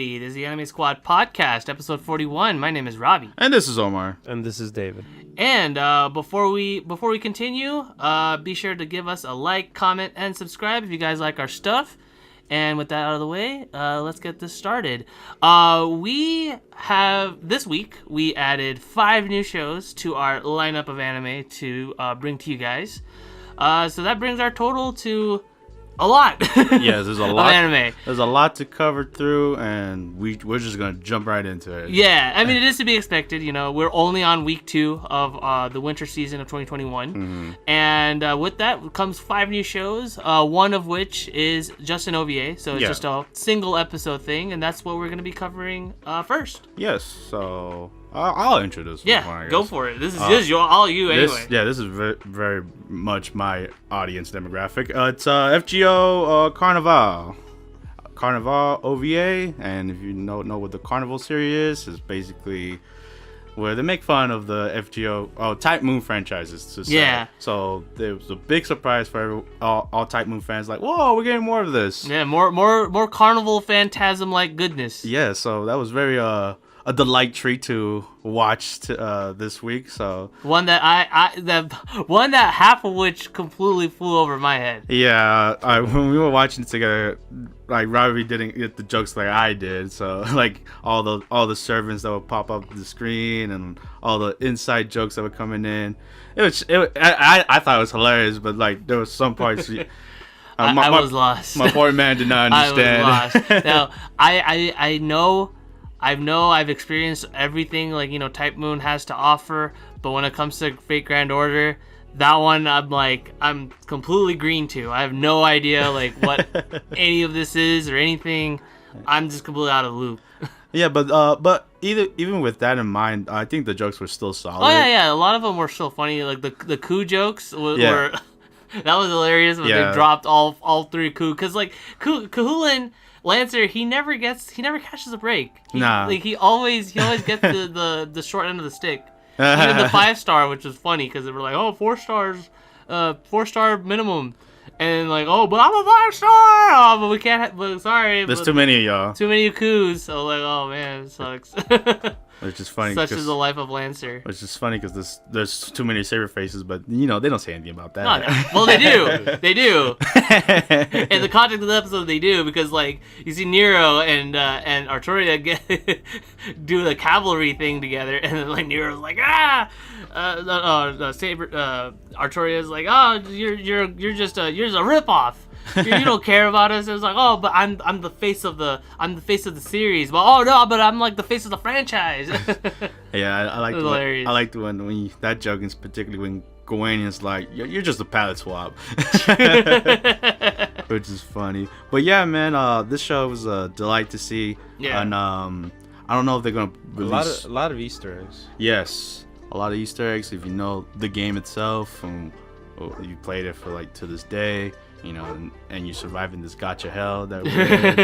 everybody. This is the Anime Squad podcast, episode 41. My name is Robbie. And this is Omar. And this is David. And before we continue, be sure to give us a like, comment, and subscribe if you guys like our stuff. And with that out of the way, let's get this started. This week, we added 5 new shows to our lineup of anime to bring to you guys. So that brings our total to a lot. Yes, there's a lot of anime. There's a lot to cover through, and we're just gonna jump right into it. Yeah, I mean it is to be expected. You know, we're only on week 2 of the winter season of 2021, and with that comes 5 new shows. One of which is just an OVA, so it's just a single episode thing, and that's what we're gonna be covering first. Yes, so I'll introduce. Yeah, go for it. This is all you anyway. This is very, very much my audience demographic. It's FGO Carnival OVA, and if you know what the Carnival series is, basically where they make fun of the FGO Type Moon franchises. To say. Yeah. So there was a big surprise for all Type Moon fans. Like, whoa, we're getting more of this. Yeah, more Carnival Phantasm like goodness. Yeah. So that was very a delight treat to watch this week. So one that that half of which completely flew over my head. Yeah, when we were watching it together, like Robbie didn't get the jokes like I did. So like all the servants that would pop up the screen and all the inside jokes that were coming in, I thought it was hilarious. But like there was some parts. I was lost. My poor man did not understand. I was lost. Now I've experienced everything like Type Moon has to offer, but when it comes to Fate Grand Order, that one I'm completely green to. I have no idea like what any of this is or anything. I'm just completely out of the loop. Yeah, but even with that in mind, I think the jokes were still solid. Oh yeah, a lot of them were still funny. Like the coup jokes were. That was hilarious when they dropped all 3 coup, because like Kahulin Lancer, he never catches a break. He always gets the short end of the stick. Even the 5-star, which was funny because they were like, 4 stars, 4-star minimum, and like, but I'm a 5-star. But we can't. But sorry, there's too many of y'all. Too many coups. So like, oh man, it sucks. Which is funny. Such is the life of Lancer. Which is funny because there's too many saber faces, but they don't say anything about that. No. Well, they do. They do. In the context of the episode, they do, because like you see Nero and Arturia do the cavalry thing together, and then like Nero's like saber. Arturia's like, you're just a ripoff. You don't care about us. It was like, but I'm the face of the series. But but I'm like the face of the franchise. Yeah, I like when that joke is particularly when Gawain is like, you're just a palette swap, which is funny. But yeah, man, this show was a delight to see. Yeah. And I don't know if they're gonna release a lot of Easter eggs. Yes, a lot of Easter eggs. If you know the game itself and you played it for like to this day. And you're surviving this gacha hell that we're in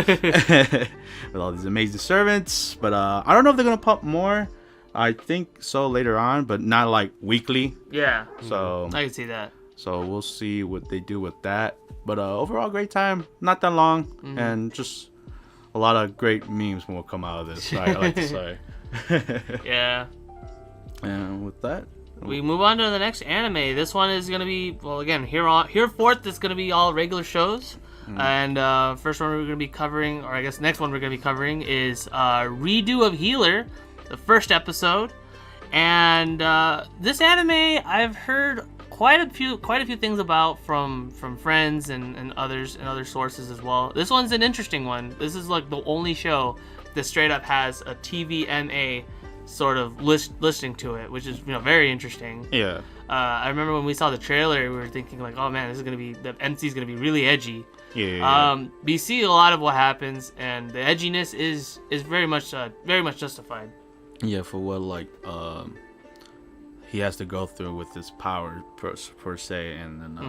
with all these amazing servants. But I don't know if they're gonna pump more. I think so later on, but not like weekly. Yeah. So I can see that. So we'll see what they do with that. But overall, great time. Not that long, and just a lot of great memes will come out of this. I like to say. Yeah. And with that, we move on to the next anime. This one is going to be, hereforth, it's going to be all regular shows. And first one we're going to be covering, or I guess next one we're going to be covering is Redo of Healer, the first episode. And this anime I've heard quite a few things about from friends and others and other sources as well. This one's an interesting one. This is like the only show that straight up has a TVMA sort of listening to it, which is very interesting. Yeah. I remember when we saw the trailer, we were thinking like, oh man, the MC is gonna be really edgy. Yeah. But you see a lot of what happens, and the edginess is very much justified. Yeah, for what he has to go through with his power per se, and then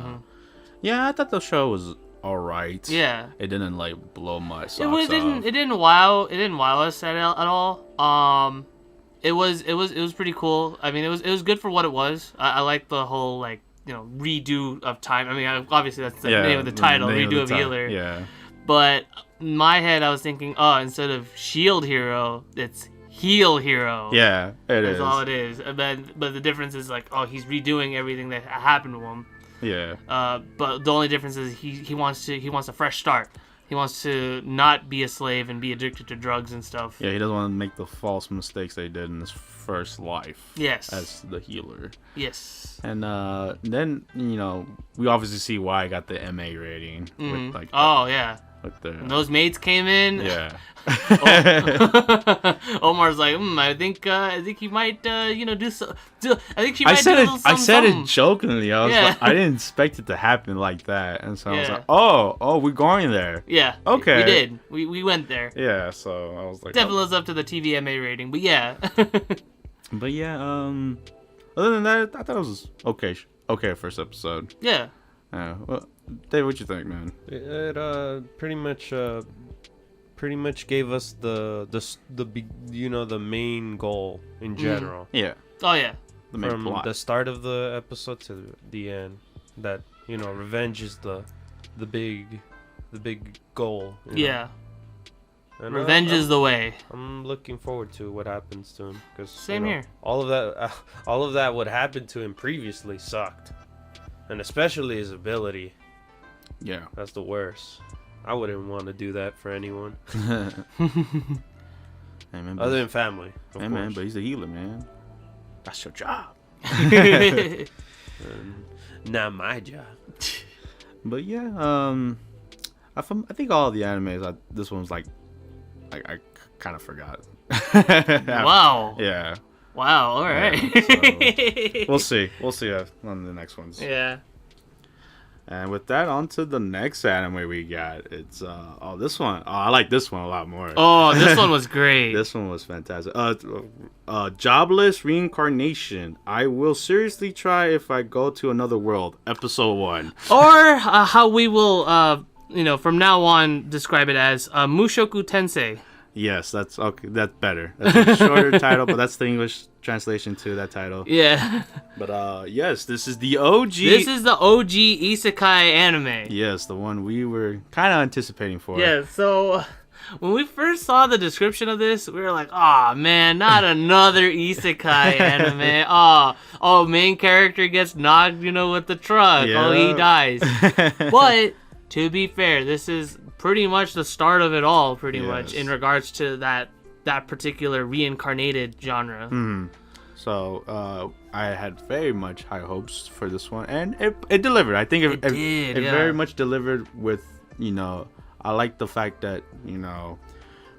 I thought the show was all right. Yeah. It didn't like blow my socks off. It didn't wow us at all. It was pretty cool. I mean, it was good for what it was. I like the whole redo of time. I mean, obviously that's the name of the title, Redo of Healer. Yeah. But in my head, I was thinking, instead of shield hero, it's heal hero. Yeah, That's all it is. But the difference is like, he's redoing everything that happened to him. Yeah. But the only difference is he wants a fresh start. He wants to not be a slave and be addicted to drugs and stuff. Yeah, he doesn't want to make the false mistakes they did in his first life. Yes. As the healer. Yes. And then, we obviously see why I got the MA rating. Mm-hmm. With, yeah. With the, when those mates came in. Yeah. Omar's like, I think he might, do so. I think she might do a little I said something. it jokingly. I was like, I didn't expect it to happen like that, and so I was like, oh, we're going there. Yeah. Okay. We did. We went there. Yeah. So I was like, definitely lives up to the TVMA rating, but yeah. But yeah. Other than that, I thought it was okay. Okay, first episode. Yeah. Well, Dave, what you think, man? It pretty much gave us the main goal in general. Yeah. Oh yeah. The main From plot. the start of the episode to the end, that revenge is the big goal. Yeah. And Revenge is the way. I'm looking forward to what happens to him, because Same here. All of that what happened to him previously sucked, and especially his ability. Yeah. That's the worst. I wouldn't want to do that for anyone. Hey, man, Other than family, of course. man, but he's a healer, man. That's your job. Not my job. But yeah, I think all of the animes, this one was like, I kind of forgot. Wow. Yeah. Wow. All right. Yeah, so we'll see on the next ones. Yeah. And with that, on to the next anime we got. It's this one. Oh, I like this one a lot more. Oh, this one was great. This one was fantastic. Jobless Reincarnation. I will seriously try if I go to another world. Episode 1. Or how we will, from now on describe it as Mushoku Tensei. Yes, that's okay. That's better. That's a shorter title, but that's the English translation to that title. Yeah. But yes, this is the OG. This is the OG Isekai anime. Yes, the one we were kind of anticipating for. Yeah, so when we first saw the description of this, we were like, "Oh man, not another Isekai anime. Oh, main character gets knocked, with the truck. Yeah. Oh, he dies." But to be fair, this is pretty much the start of it all, pretty much, in regards to that particular reincarnated genre. So I had very much high hopes for this one, and it delivered. I think it very much delivered with, I like the fact that,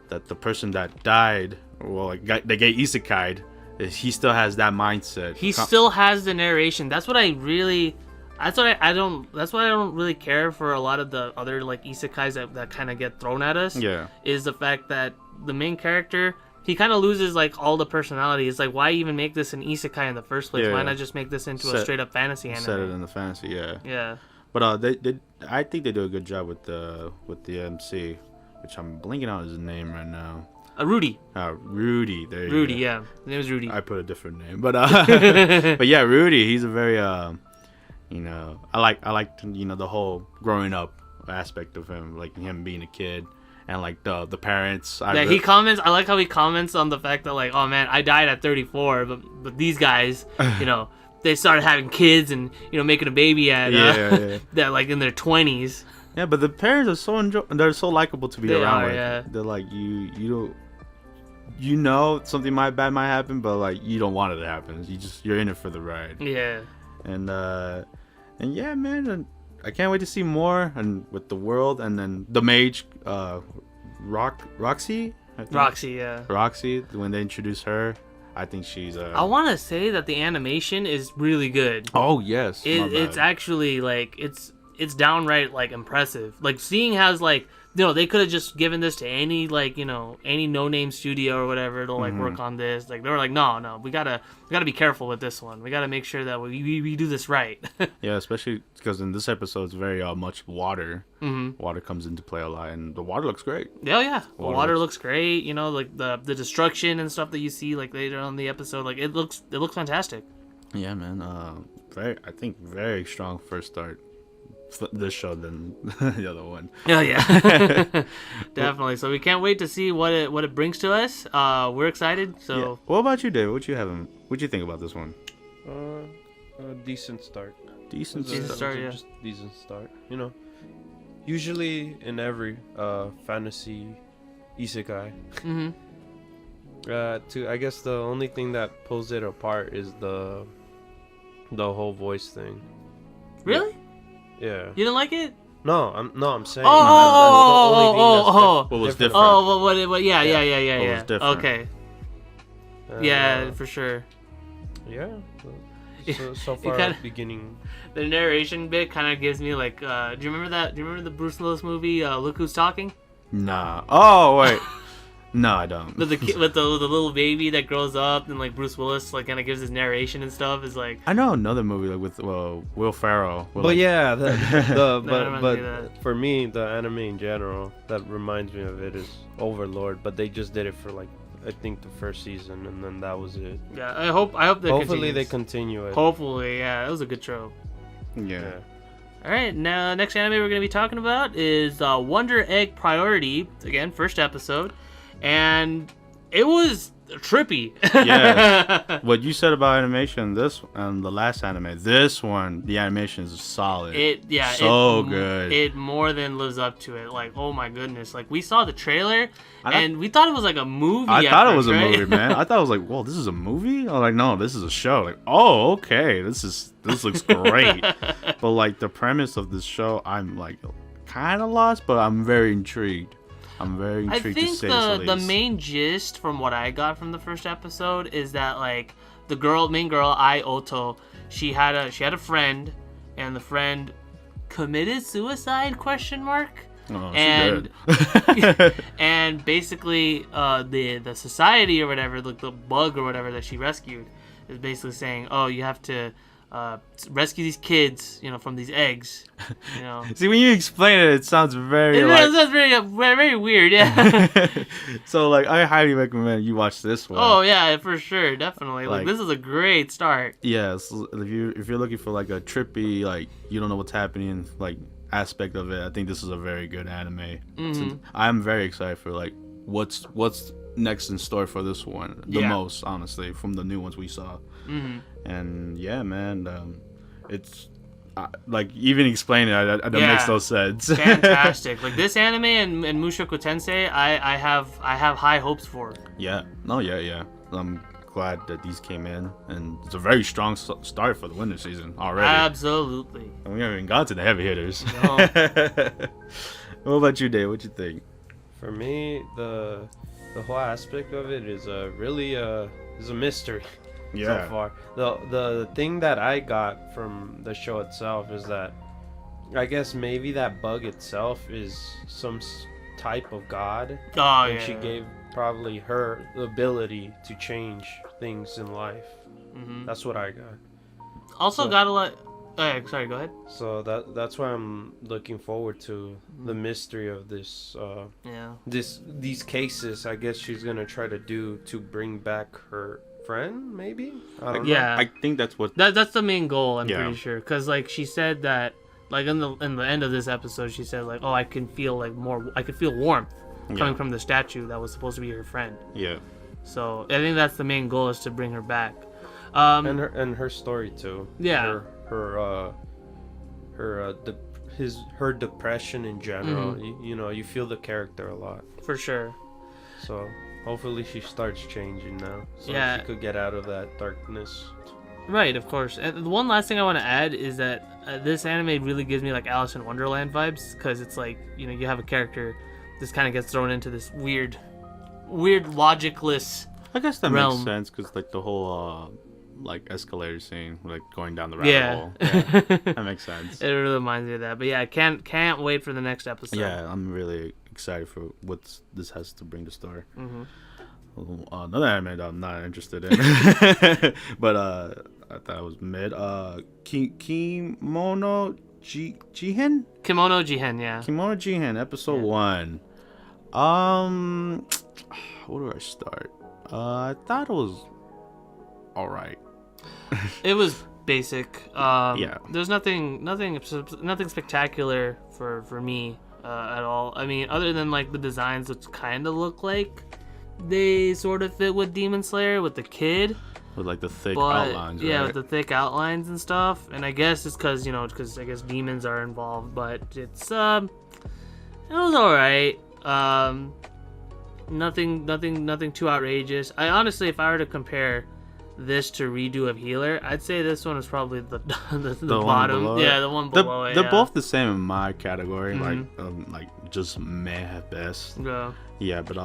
that the person that died, they get isekai'd, he still has that mindset. He still has the narration. That's what I don't really care for a lot of the other isekais that kind of get thrown at us. Yeah. Is the fact that the main character, he kind of loses all the personality. It's like, why even make this an isekai in the first place? Yeah. Why not just make this into a straight up fantasy anime? Set it in the fantasy, yeah. Yeah. But I think they do a good job with the MC, which I'm blinking out his name right now. Rudy. Rudy. There you Rudy, go. yeah. His name is Rudy. I put a different name, but but yeah, Rudy. He's a very I like the whole growing up aspect of him, like him being a kid, and the parents. He comments. I like how he comments on the fact that oh man, I died at 34, but these guys, they started having kids and making a baby at that in their 20s. Yeah, but the parents are they're so likable to be around with. Yeah. They're like something bad might happen, but you don't want it to happen. You're in it for the ride. Yeah. And yeah, man, and I can't wait to see more, and with the world, and then the mage, Roxy. Roxy, yeah. Roxy, when they introduce her, I think she's. I want to say that the animation is really good. Oh yes, it's actually it's downright impressive. Seeing how they could have just given this to any any no-name studio or whatever to work on this. They were like, no, we gotta be careful with this one. We gotta make sure that we do this right. Yeah, especially because in this episode it's very much water. Water comes into play a lot, and the water looks great. Yeah. The water looks great. The destruction and stuff that you see later on in the episode. It looks fantastic. Yeah, man. I think very strong first start. this show than the other one. Oh yeah, definitely. So we can't wait to see what it brings to us. We're excited. So Yeah. What about you, Dave? What you think about this one? A decent start. Decent Decent start, yeah. Just decent start. You know, usually in every fantasy isekai, I guess the only thing that pulls it apart is the whole voice thing. Really, Yeah. you didn't like it? No, I'm saying. Oh, What was different? Oh, what? Yeah. What was different? Okay. Yeah, for sure. Yeah. So far, kinda- beginning. The narration bit kind of gives me like, do you remember that? Do you remember the Bruce Willis movie, Look Who's Talking? Nah. Oh wait. No, I don't. With the with the little baby that grows up and like Bruce Willis like kind of gives his narration and stuff is like. I know another movie like with Will Ferrell. But yeah, reminds me of but that. for me, the anime in general that reminds me of it is Overlord. But they just did it for like I think the first season, and then that was it. Yeah, I hope that Hopefully continues. they continue it. Hopefully, yeah, it was a good show. Yeah. All right, now next anime we're gonna be talking about is Wonder Egg Priority. Again, first episode, and it was trippy. Yeah. What you said about animation, this and the last anime, this one, the animation is solid. So good. It more than lives up to it. Like, oh my goodness! Like we saw the trailer, and we thought it was like a movie. I thought it was a right? movie, man. I thought it was like, whoa, this is a movie? I was like, no, this is a show. Like, oh, okay, this looks great. But like the premise of this show, I'm like kind of lost, but I'm very intrigued. I'm very intrigued I to think say the least. the main gist from what I got from the first episode is that like the main girl, Oto, she had a friend, and the friend committed suicide ? Oh, And she did. and basically the society or whatever, like the bug or whatever that she rescued, is basically saying, oh, you have to rescue these kids, from these eggs, See, when you explain it, it sounds very sounds very weird, yeah. So like, I highly recommend you watch this one. Oh yeah, for sure, definitely. Like this is a great start. Yes, if you're looking for like a trippy, like you don't know what's happening, like aspect of it, I think this is a very good anime. I'm very excited for like what's next in store for this one the most, honestly, from the new ones we saw. And yeah, man, it's like even explaining it, that makes no sense. Fantastic. Like this anime and Mushoku Tensei, I have high hopes for. Yeah. I'm glad that these came in, and it's a very strong start for the winter season already. Absolutely. And we haven't even got to the heavy hitters. No. What about you, Dave? What you think? For me, the whole aspect of it is really is a mystery. So far, the thing that I got from the show itself is that I guess maybe that bug itself is some type of god, and she gave probably her the ability to change things in life. That's what I got. Also got a lot. Sorry, go ahead. So that's why I'm looking forward to the mystery of this. These cases. I guess she's gonna try to do to bring back her friend, maybe. I don't know. I think that's what that's the main goal. I'm pretty sure, because like she said that, like in the end of this episode, she said like, oh, I can feel like I could feel warmth coming from the statue that was supposed to be her friend. Yeah. So I think that's the main goal, is to bring her back. And her story too. Yeah. Her depression in general. You feel the character a lot. For sure. So hopefully she starts changing now, so she could get out of that darkness. Right, of course. And the one last thing I want to add is that this anime really gives me like Alice in Wonderland vibes, because it's like, you have a character this kind of gets thrown into this weird logicless I guess that realm. makes sense, because like the whole like escalator scene, like going down the rabbit hole. That makes sense. It really reminds me of that. But yeah, I can't wait for the next episode. Yeah, I'm really excited for what this has to bring to story. Another anime that I'm not interested in, but I thought it was mid. Kemono Jihen. Kemono Jihen, yeah. Kemono Jihen, episode 1. Where do I start? I thought it was all right. It was basic. There's nothing spectacular for me at all. I mean, other than like the designs, which kind of look like they sort of fit with Demon Slayer with the kid. With like the thick outlines, yeah, right? with the thick outlines and stuff. And I guess it's because I guess demons are involved. But it was alright. Nothing too outrageous. I honestly, if I were to compare this to redo of Healer, I'd say this one is probably the bottom. Yeah, the one below it. They're both the same in my category. Like just meh at best. Yeah. Yeah, but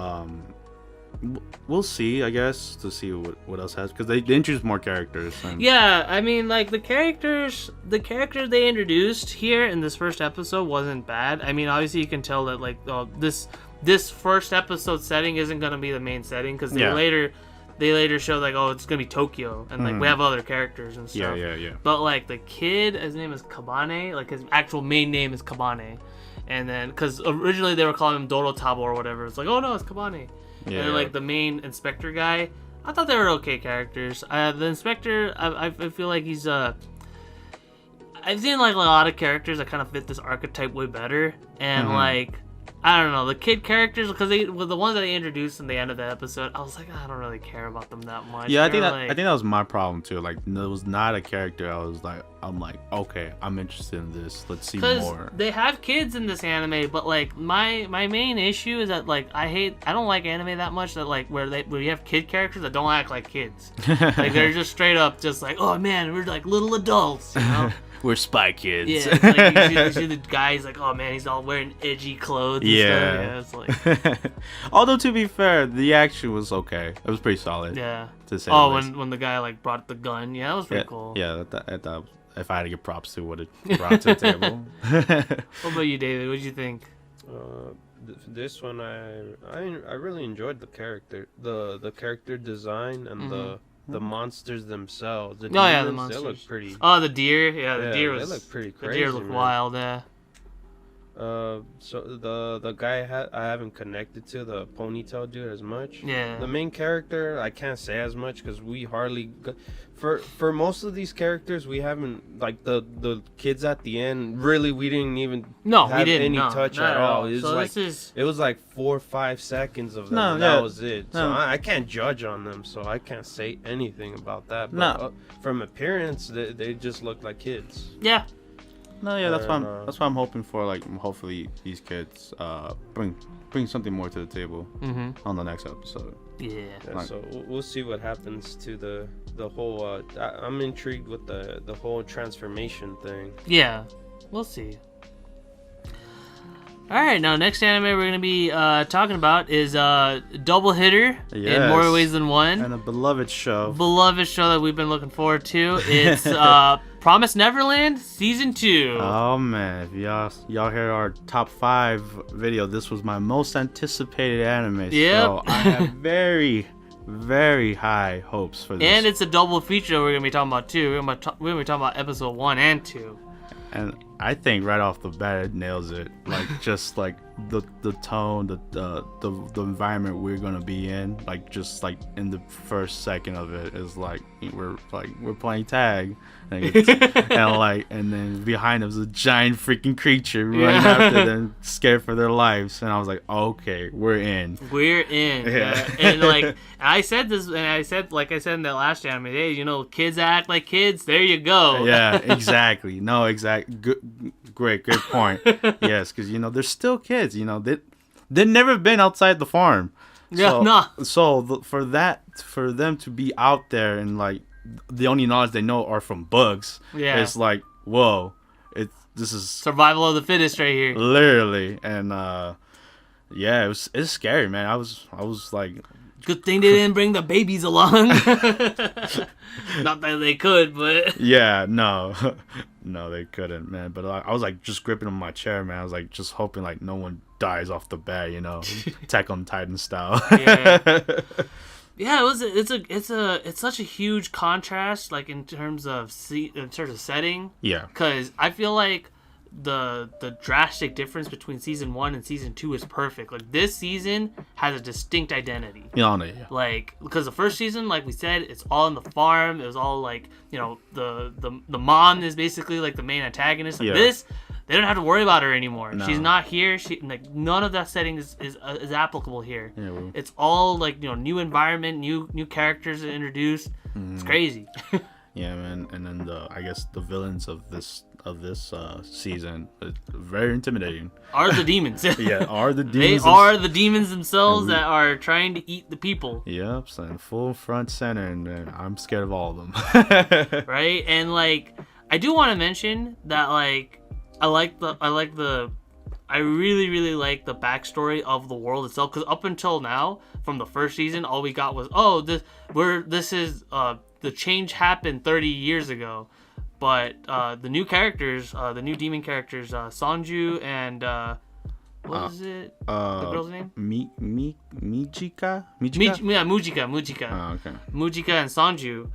we'll see, I guess, to see what else has, because they introduced more characters. Yeah, I mean, like the characters they introduced here in this first episode wasn't bad. I mean, obviously you can tell that like this first episode setting isn't gonna be the main setting, because they later show like, oh, it's gonna be Tokyo, and like we have other characters and stuff. Yeah. But like the kid, his name is Kabane, like his actual main name is Kabane, and then because originally they were calling him Dorotabo or whatever, it's like, oh no, it's Kabane. Yeah, and then, like the main inspector guy, I thought they were okay characters. The inspector, I feel like he's I've seen like a lot of characters that kind of fit this archetype way better, and like I don't know, the kid characters, because they were the ones that they introduced in the end of the episode, I was like, I don't really care about them that much. Yeah, I think that was my problem too. Like, there was not a character I'm like, okay, I'm interested in this. Let's see more. They have kids in this anime, but like my main issue is that like I don't like anime that much that like where you have kid characters that don't act like kids. Like they're just straight up just like, oh man, we're like little adults, you know. We're spy kids. Yeah, it's like you see the guy's like, oh man, he's all wearing edgy clothes. And stuff. Yeah, it's like. Although to be fair, the action was okay. It was pretty solid. Yeah. To say when the guy like brought the gun, yeah, that was pretty cool. Yeah, that if I had to give props to what it brought to the table. What about you, David? What did you think? This one, I really enjoyed the character design and the monsters themselves. The monsters. They look pretty. Oh, the deer. Yeah, the deer was. They look pretty crazy. The deer looked wild. Yeah. So the guy I haven't connected to, the ponytail dude, as much. Yeah. The main character, I can't say as much because we hardly for most of these characters we haven't, like the kids at the end. Really, we didn't even have any touch at all. It was it was like 4 or 5 seconds of them. That was it. So I can't judge on them. So I can't say anything about that. But from appearance, they just look like kids. Yeah. No, yeah, that's why I'm hoping for. Like, hopefully these kids bring something more to the table on the next episode. Yeah. So we'll see what happens to the whole. I'm intrigued with the whole transformation thing. Yeah, we'll see. All right, now next anime we're gonna be talking about is Double Hitter in more ways than one, and a beloved show that we've been looking forward to. It's Promised Neverland Season 2. Oh man, if y'all hear our top 5 video, this was my most anticipated anime. Yep. So I have very, very high hopes for this. And it's a double feature we're gonna be talking about too. We're gonna be talking about episode 1 and 2. And I think right off the bat it nails it. Like, just like the tone, the environment we're gonna be in. Like, just like in the first second of it is like we're playing tag, and then behind us is a giant freaking creature running after them, scared for their lives. And I was like, okay, we're in. Yeah. And like I said this, and I said in that last anime, hey, kids act like kids. There you go. Yeah, exactly. No, exactly. Great point. Yes, because they're still kids. They've never been outside the farm. So for them to be out there and like the only knowledge they know are from bugs. Yeah, it's like, whoa, this is survival of the fittest right here. Literally, and it's scary, man. I was like, good thing they didn't bring the babies along. Not that they could, but yeah, no, they couldn't, man. But I was like just gripping on my chair, man. I was like just hoping like no one dies off the bat, Attack on Titan style. Yeah, it's such a huge contrast, like in terms of setting. Yeah, because I feel like the drastic difference between season 1 and season 2 is perfect. Like this season has a distinct identity. Yeah. Like because the first season, like we said, it's all in the farm. It was all like, you know, the mom is basically like the main antagonist. Like this, they don't have to worry about her anymore. No. She's not here. She like none of that setting is applicable here. Yeah, well. It's all like, you know, new environment, new characters introduced. It's crazy. Yeah, man. And then I guess the villains of this season, very intimidating. Are the demons? Yeah, are the demons. They are the demons themselves that are trying to eat the people. Yep, so full front center, and I'm scared of all of them. Right, and like I do want to mention that like I really, really like the backstory of the world itself, because up until now, from the first season, all we got was, the change happened 30 years ago. But the new characters, the new demon characters, Sanju and what is it? The girl's name? Mujika? Mujika. Oh, okay. Mujika and Sanju.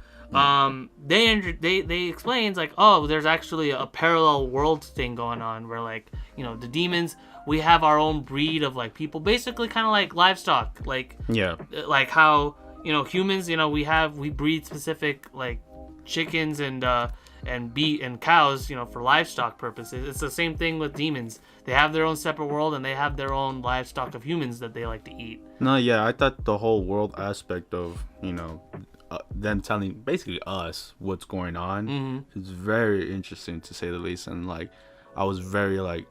They explains like, oh, there's actually a parallel world thing going on where, like, you know, the demons, we have our own breed of like people, basically kind of like livestock, like like how, you know, humans, you know, we breed specific like chickens and beef and cows, you know, for livestock purposes. It's the same thing with demons. They have their own separate world and they have their own livestock of humans that they like to eat. No, yeah, I thought the whole world aspect of, you know, them telling basically us what's going on is very interesting, to say the least. And like I was very like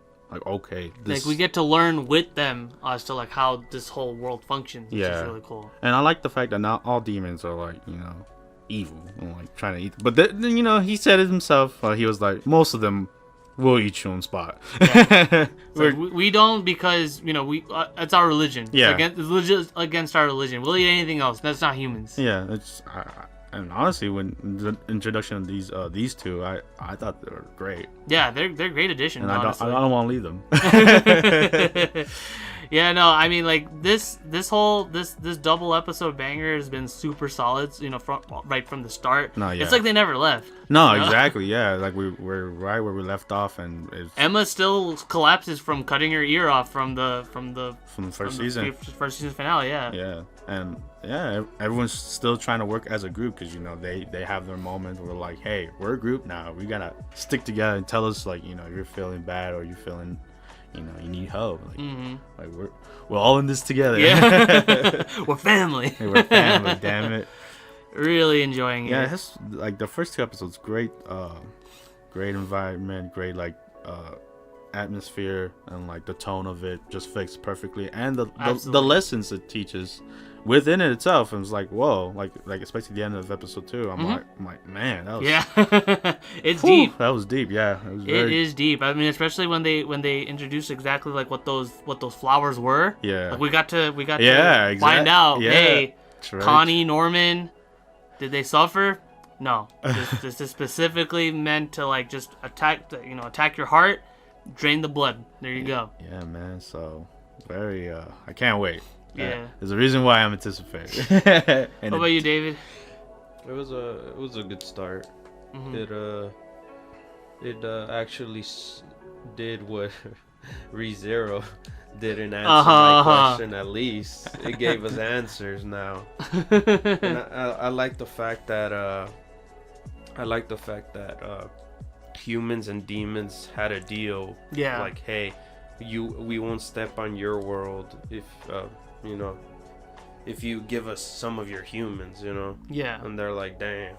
okay, like we get to learn with them as to like how this whole world functions, which is really cool. And I like the fact that not all demons are like, you know, evil and like trying to eat, but then, you know, he said it himself. He was like, most of them will eat you on spot. So we don't, because, you know, it's our religion. It's against our religion. We'll eat anything else. That's not humans. Yeah, it's and honestly, when the introduction of these two, I thought they were great. Yeah, they're great additions. And I don't want to leave them. Yeah, no, I mean, like this double episode banger has been super solid, you know, right from the start. No, yeah. It's like they never left. No, you know? Exactly, yeah. Like we're right where we left off, and Emma still collapses from cutting her ear off from the first season finale. Yeah. Yeah, and yeah, everyone's still trying to work as a group, because, you know, they have their moment where like, hey, we're a group now. We gotta stick together and tell us, like, you know, you're feeling bad or you're feeling, you know, you need help. Like, like we're all in this together. Yeah. We're family. We're family. Damn it. Really enjoying it. Yeah, it has, like, the first 2 episodes, great environment, great like atmosphere, and like the tone of it just fits perfectly, and the lessons it teaches within it itself. And it's like, whoa, like especially the end of episode 2. I'm like, man, that was it's deep. That was deep. Yeah, it is deep. I mean, especially when they introduce exactly like what those flowers were. Yeah, like we got to find out. Yeah. Hey, right. Connie, Norman, did they suffer? No, this is specifically meant to like just attack your heart, drain the blood. There you go. Yeah, man. So very. I can't wait. Yeah, there's a reason why I'm anticipating. What about you, David? It was a good start. It actually did what ReZero didn't answer my question. At least it gave us answers now. And I like the fact that humans and demons had a deal. Yeah. Like, hey, we won't step on your world if you know, if you give us some of your humans, you know. Yeah. And they're like, damn.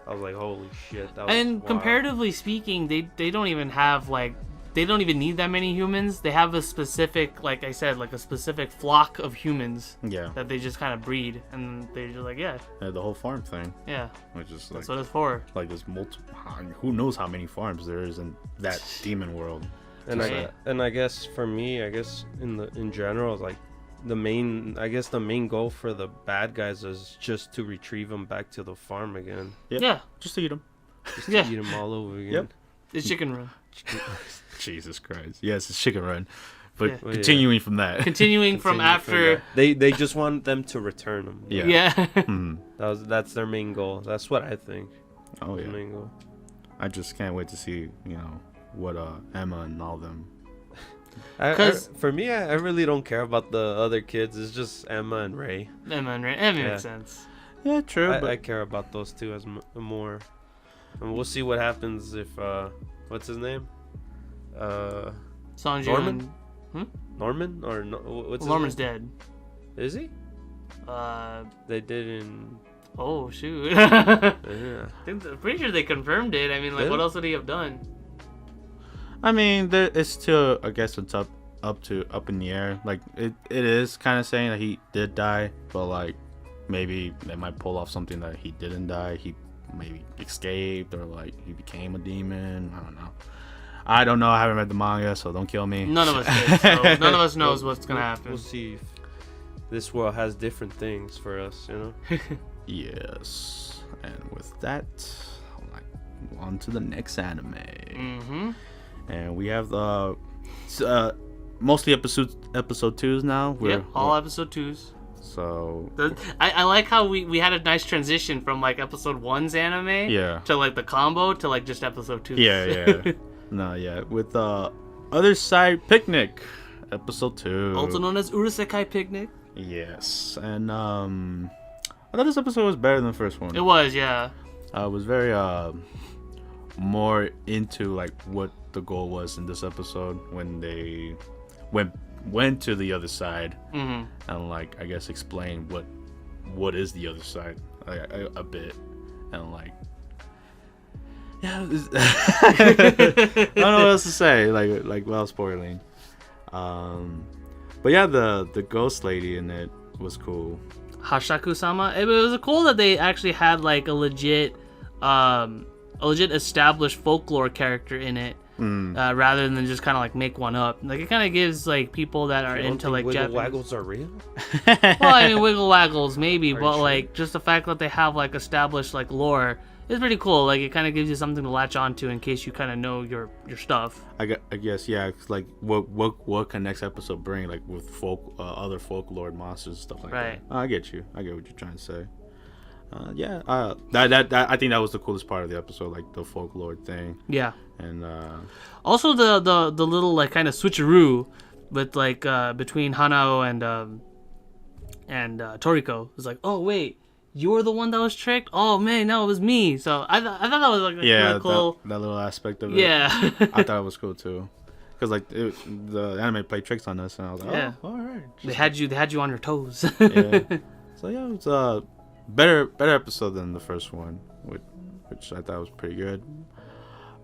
I was like, holy shit. That was and wild. Comparatively speaking, they don't even have like, they don't even need that many humans. They have a specific, like I said, like a specific flock of humans. Yeah. That they just kind of breed, and they're just like, yeah, the whole farm thing. Yeah. Which is that's what it's for. Like there's multiple. Who knows how many farms there is in that demon world. And I guess for me, in general, like the main goal for the bad guys is just to retrieve them back to the farm again. Yep. Yeah. Just to eat them. Just to eat them all over again. Yep. It's chicken run. Jesus Christ. Yes, it's chicken run. But continuing from that. Continuing from after. They just want them to return them. Yeah. Yeah. That's their main goal. That's what I think. Oh, yeah. Main goal. I just can't wait to see, you know, what Emma and all them. For me, I really don't care about the other kids. It's just Emma and Ray. That makes sense. Yeah, true. I care about those two as more, and we'll see what happens if what's his name? Sanju Norman? and Norman or no, what's Norman's his name? dead. Is he? They didn't. Oh shoot. Yeah. I'm pretty sure they confirmed it. I mean, like, what else would he have done? I mean, it's still, I guess it's up in the air. Like it is kind of saying that he did die, but like maybe they might pull off something that he didn't die. He maybe escaped, or like he became a demon. I don't know. I haven't read the manga, so don't kill me. None of us did, so none of us knows what's gonna happen. We'll see if this world has different things for us, you know. Yes, and with that, on to the next anime. Mm-hmm. And we have mostly episode 2s now. All episode 2s. So I like how we had a nice transition from like episode 1's anime to like the combo to like just episode 2. Yeah. With Otherside Picnic, episode 2, also known as Sekai Picnic. Yes, and I thought this episode was better than the first one. It was, yeah. I was very more into like what the goal was in this episode when they went to the other side, and like I guess explain what is the other side a bit, and like I don't know what else to say, like without spoiling. But yeah, the ghost lady in it was cool. Hashaku-sama. It was cool that they actually had like a legit established folklore character in it, rather than just kind of like make one up. Like it kind of gives like people that are into like Wiggle Waggles are real. Well, I mean, Wiggle Waggles maybe, Are you but sure? like just the fact that they have like established like lore is pretty cool. Like it kind of gives you something to latch onto in case you kind of know your stuff. I guess, yeah. Like what can next episode bring, like with other folklore monsters, stuff like that. I get you. I get what you're trying to say. That I think that was the coolest part of the episode, like the folklore thing. Yeah. And also the little like kind of switcheroo with like between Hanao and Toriko. It's like, oh wait, you were the one that was tricked? Oh man, no, it was me. So I thought that was like really cool. That little aspect of it. Yeah. I thought it was cool too, because like the anime played tricks on us, and I was like, oh, all right. They had you on your toes. Yeah. So yeah, it's a better episode than the first one, which I thought was pretty good.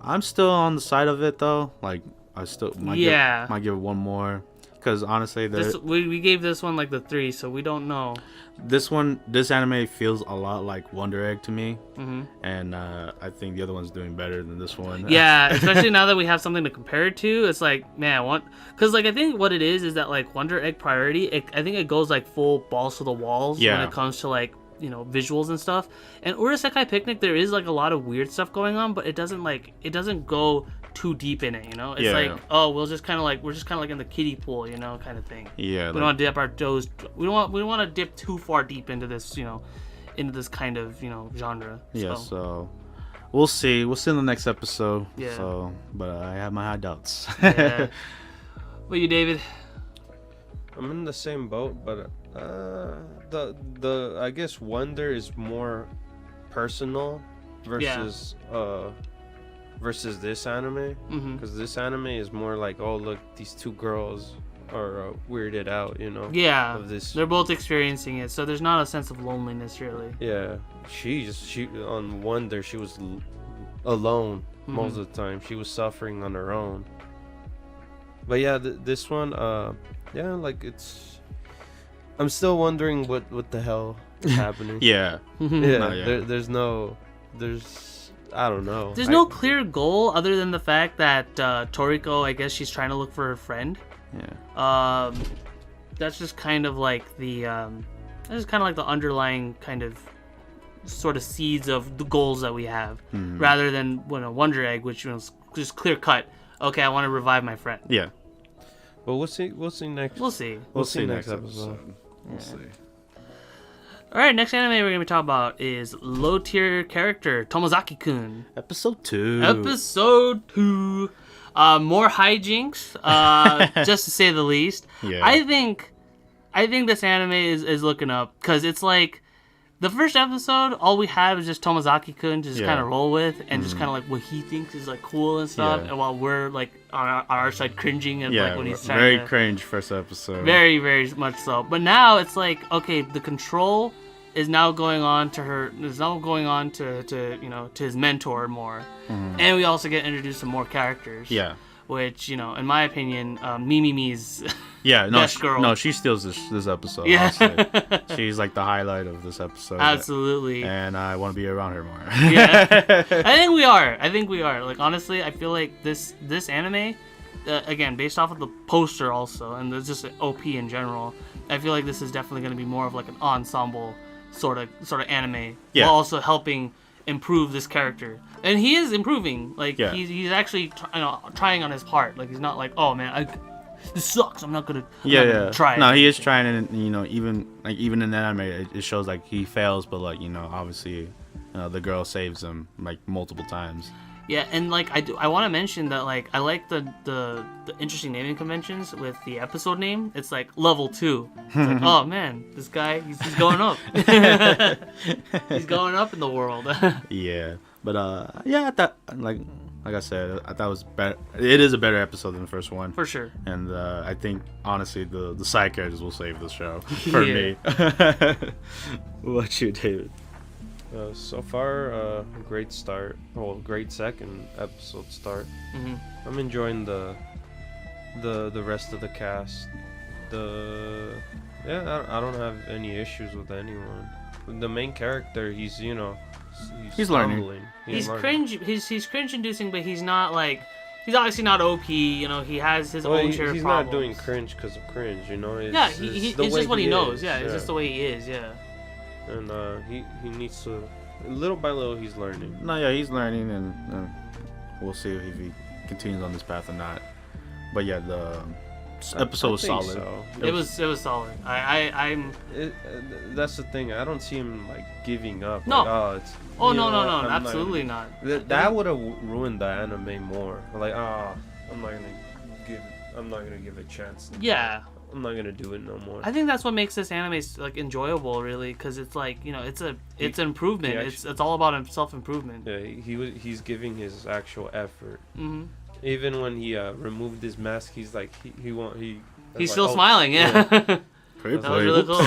I'm still on the side of it though. Like I still might give it one more, because honestly, we gave this one like the 3, so we don't know. This anime feels a lot like Wonder Egg to me, and I think the other one's doing better than this one. Yeah, especially now that we have something to compare it to. It's like, man, because like I think what it is that like Wonder Egg Priority, I think it goes like full balls to the walls when it comes to like, you know, visuals and stuff. And Sekai Picnic, there is like a lot of weird stuff going on, but it doesn't go too deep in it, you know. It's we're just kind of like in the kiddie pool, you know, kind of thing. Yeah, we don't want to dip our toes. We don't want to dip too far deep into this, you know, into this kind of, you know, genre. Yeah, so we'll see in the next episode. Yeah. So, but I have my high doubts. Yeah. What you, David? I'm in the same boat, but the I guess Wonder is more personal versus versus this anime, because this anime is more like, oh look, these two girls are weirded out, you know. Yeah, they're both experiencing it, so there's not a sense of loneliness really. Yeah, she on Wonder, she was alone most of the time. She was suffering on her own. But yeah, this one, like I'm still wondering what the hell is happening. Yeah. There's I don't know. There's no clear goal other than the fact that Toriko, I guess she's trying to look for her friend. Yeah. That's just kind of like the underlying kind of sort of seeds of the goals that we have, rather than Wonder Egg, which was just clear cut. Okay, I want to revive my friend. Yeah. But we'll see next. We'll see next episode. We'll see. All right, next anime we're gonna be talking about is low tier character Tomozaki-kun. Episode 2. Episode 2. More hijinks, just to say the least. Yeah. I think this anime is looking up because it's like the first episode. All we had was just Tomozaki-kun just kind of roll with and just kind of like what he thinks is like cool and stuff. And while we're like on our side cringing and like when he's trying very to, cringe first episode. very very much so. But now it's like okay, the control is now going on to her. Is now going on to to his mentor more, and we also get introduced to more characters. Yeah. Which in my opinion, Mimi's best girl. No, she steals this episode. Yeah. Honestly. She's like the highlight of this episode. Absolutely. And I want to be around her more. Yeah. I think we are. Like honestly, I feel like this anime, again based off of the poster also, and there's just OP in general. I feel like this is definitely going to be more of like an ensemble sort of anime, while also helping improve this character, and he is improving. Like he's actually trying on his part. Like he's not like, oh man, this sucks. I'm not gonna try. No, he is trying, and even in the anime, it shows like he fails, but like obviously, the girl saves him like multiple times. Yeah, and like I want to mention that like I like the interesting naming conventions with the episode name. It's like level 2. It's like, oh man, this guy he's going up. He's going up in the world. Yeah, but I thought like I said, I thought it was better. It is a better episode than the first one for sure. And I think honestly the side characters will save the show for me. What about you, David? So far, great start. Well, great second episode start. I'm enjoying the rest of the cast. I don't have any issues with anyone. The main character, he's learning. He's cringe. He's cringe inducing, but he's not like. He's obviously not OP. He has his own share of problems. He's not doing cringe because of cringe. It's just what he knows. Yeah, it's just the way he is. Yeah. And he needs to, little by little, he's learning. No, yeah, he's learning, and we'll see if he continues on this path or not. But yeah, the episode was solid. So. It was solid. I'm. That's the thing. I don't see him like giving up. No. Like, no, absolutely not. That would have ruined the anime more. Like, I'm not gonna give a chance. Yeah. I'm not gonna do it no more. I think that's what makes this anime like enjoyable, really, because it's like it's improvement. It's all about self-improvement. Yeah, he's giving his actual effort. Mm-hmm. Even when he removed his mask, he's like he's still smiling. Yeah. That was really cool.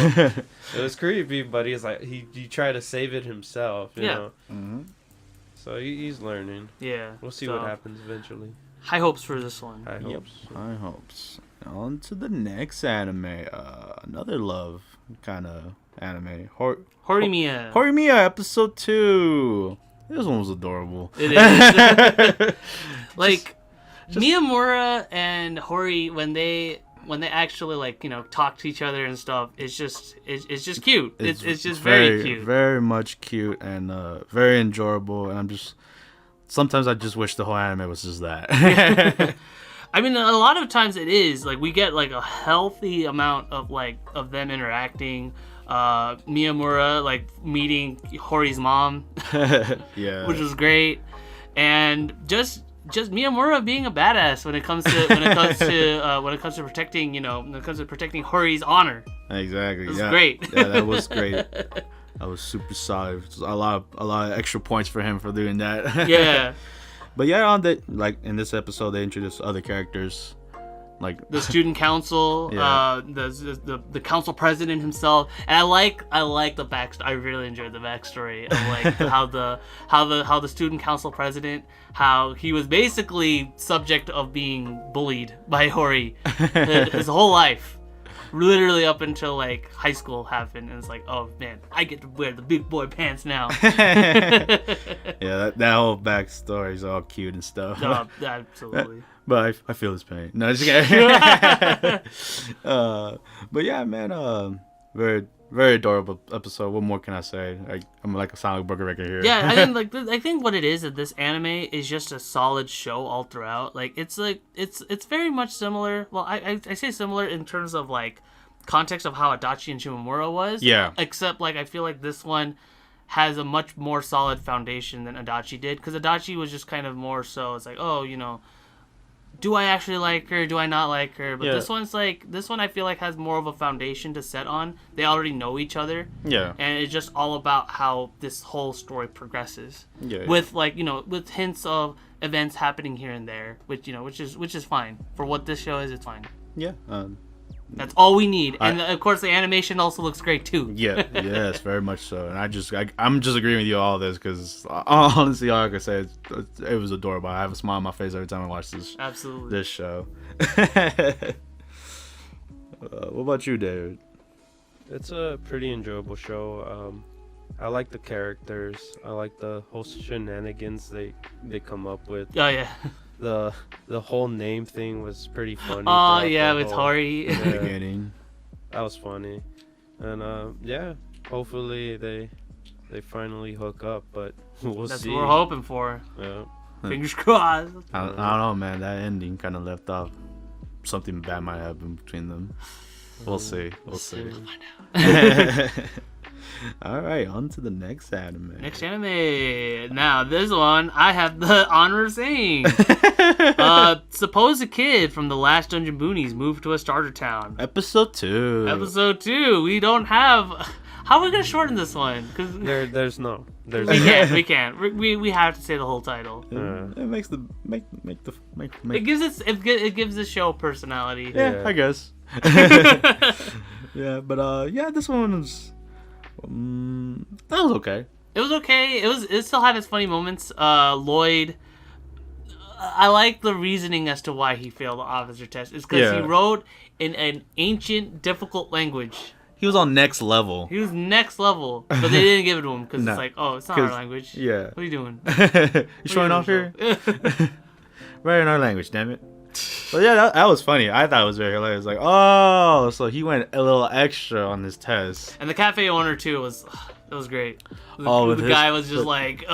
It was creepy, but he's like he tried to save it himself. You know. Mm-hmm. So he's learning. Yeah. We'll see what happens eventually. High hopes for this one. High hopes. On to the next anime. Another love kind of anime. Horimiya episode 2. This one was adorable. It is. Like Miyamura and Hori when they actually like talk to each other and stuff, it's just cute. It's just very cute. Very much cute and very enjoyable, and sometimes I just wish the whole anime was just that. I mean, a lot of times it is like we get like a healthy amount of them interacting. Miyamura like meeting Hori's mom, yeah, which was great, and just Miyamura being a badass when it comes to protecting Hori's honor. Exactly, it was great. Yeah, that was great. That was super solid. A lot of extra points for him for doing that. Yeah. But yeah, in this episode, they introduced other characters, like the student council, the council president himself, and I like the backstory. I really enjoyed the backstory of like how the student council president, how he was basically subject of being bullied by Hori his whole life. Literally up until like high school happened, and it's like, oh man, I get to wear the big boy pants now. Yeah, that whole backstory is all cute and stuff. Absolutely. But I feel his pain. No, just kidding. But yeah, man, very very adorable episode. What more can I say? I'm like a Sonic burger record here. Yeah, I think what it is that this anime is just a solid show all throughout. Like it's very much similar. Well, I say similar in terms of like context of how Adachi and Shimomura was. Yeah. Except, like, I feel like this one has a much more solid foundation than Adachi did. Because Adachi was just kind of more so, it's like, oh, you know, do I actually like her? Do I not like her? But this one's like, this one I feel like has more of a foundation to set on. They already know each other. Yeah. And it's just all about how this whole story progresses. Yeah. With, like, you know, with hints of events happening here and there, which, you know, which is fine. For what this show is, it's fine. Yeah. That's all we need, and of course the animation also looks great too. Yeah, yes, very much so. And I'm just agreeing with you all this because honestly, all I can say is it was adorable. I have a smile on my face every time I watch this show. What about you, David? It's a pretty enjoyable show. I like the characters. I like the whole shenanigans they come up with. Oh yeah. The whole name thing was pretty funny. Oh yeah, with Hori. Yeah, that was funny, and yeah, hopefully they finally hook up, but we'll see. That's what we're hoping for. Yeah, fingers crossed. I don't know, man. That ending kind of left off. Something bad might happen between them. We'll see. We'll see. All right, on to the next anime. Now, this one, I have the honor of saying. Suppose a kid from the last Dungeon Boonies moved to a starter town. Episode 2. We don't have... How are we going to shorten this one? Cause there's no... We can't. We have to say the whole title. It makes the... It gives the show personality. Yeah, I guess. Yeah, but yeah, this one was... that was okay. It was okay. It still had its funny moments. Lloyd, I like the reasoning as to why he failed the officer test. It's because he wrote in an ancient, difficult language. He was on next level. He was next level, but they didn't give it to him because it's like, oh, it's not our language. Yeah. What are you doing? You showing off here? Right in our language, damn it. But yeah, that was funny. I thought it was very hilarious. Like, oh, so he went a little extra on his test. And the cafe owner too was great. The guy was just like,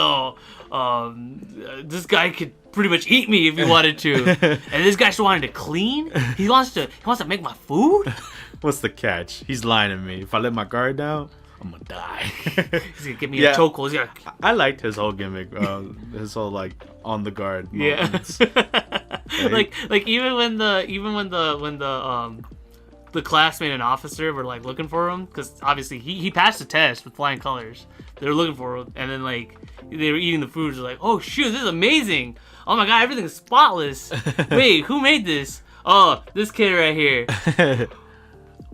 this guy could pretty much eat me if he wanted to, and this guy still wanted to clean. He wants to make my food. What's the catch? He's lying to me. If I let my guard down, I'm gonna die. He's gonna give me a chokehold. I liked his whole gimmick. His whole like on the guard moments. like even when the classmate and officer were like looking for him, because obviously he passed the test with flying colors. They were looking for him, and then like they were eating the food. They're like, oh shoot, this is amazing. Oh my god, everything's spotless. Wait, who made this? Oh, this kid right here.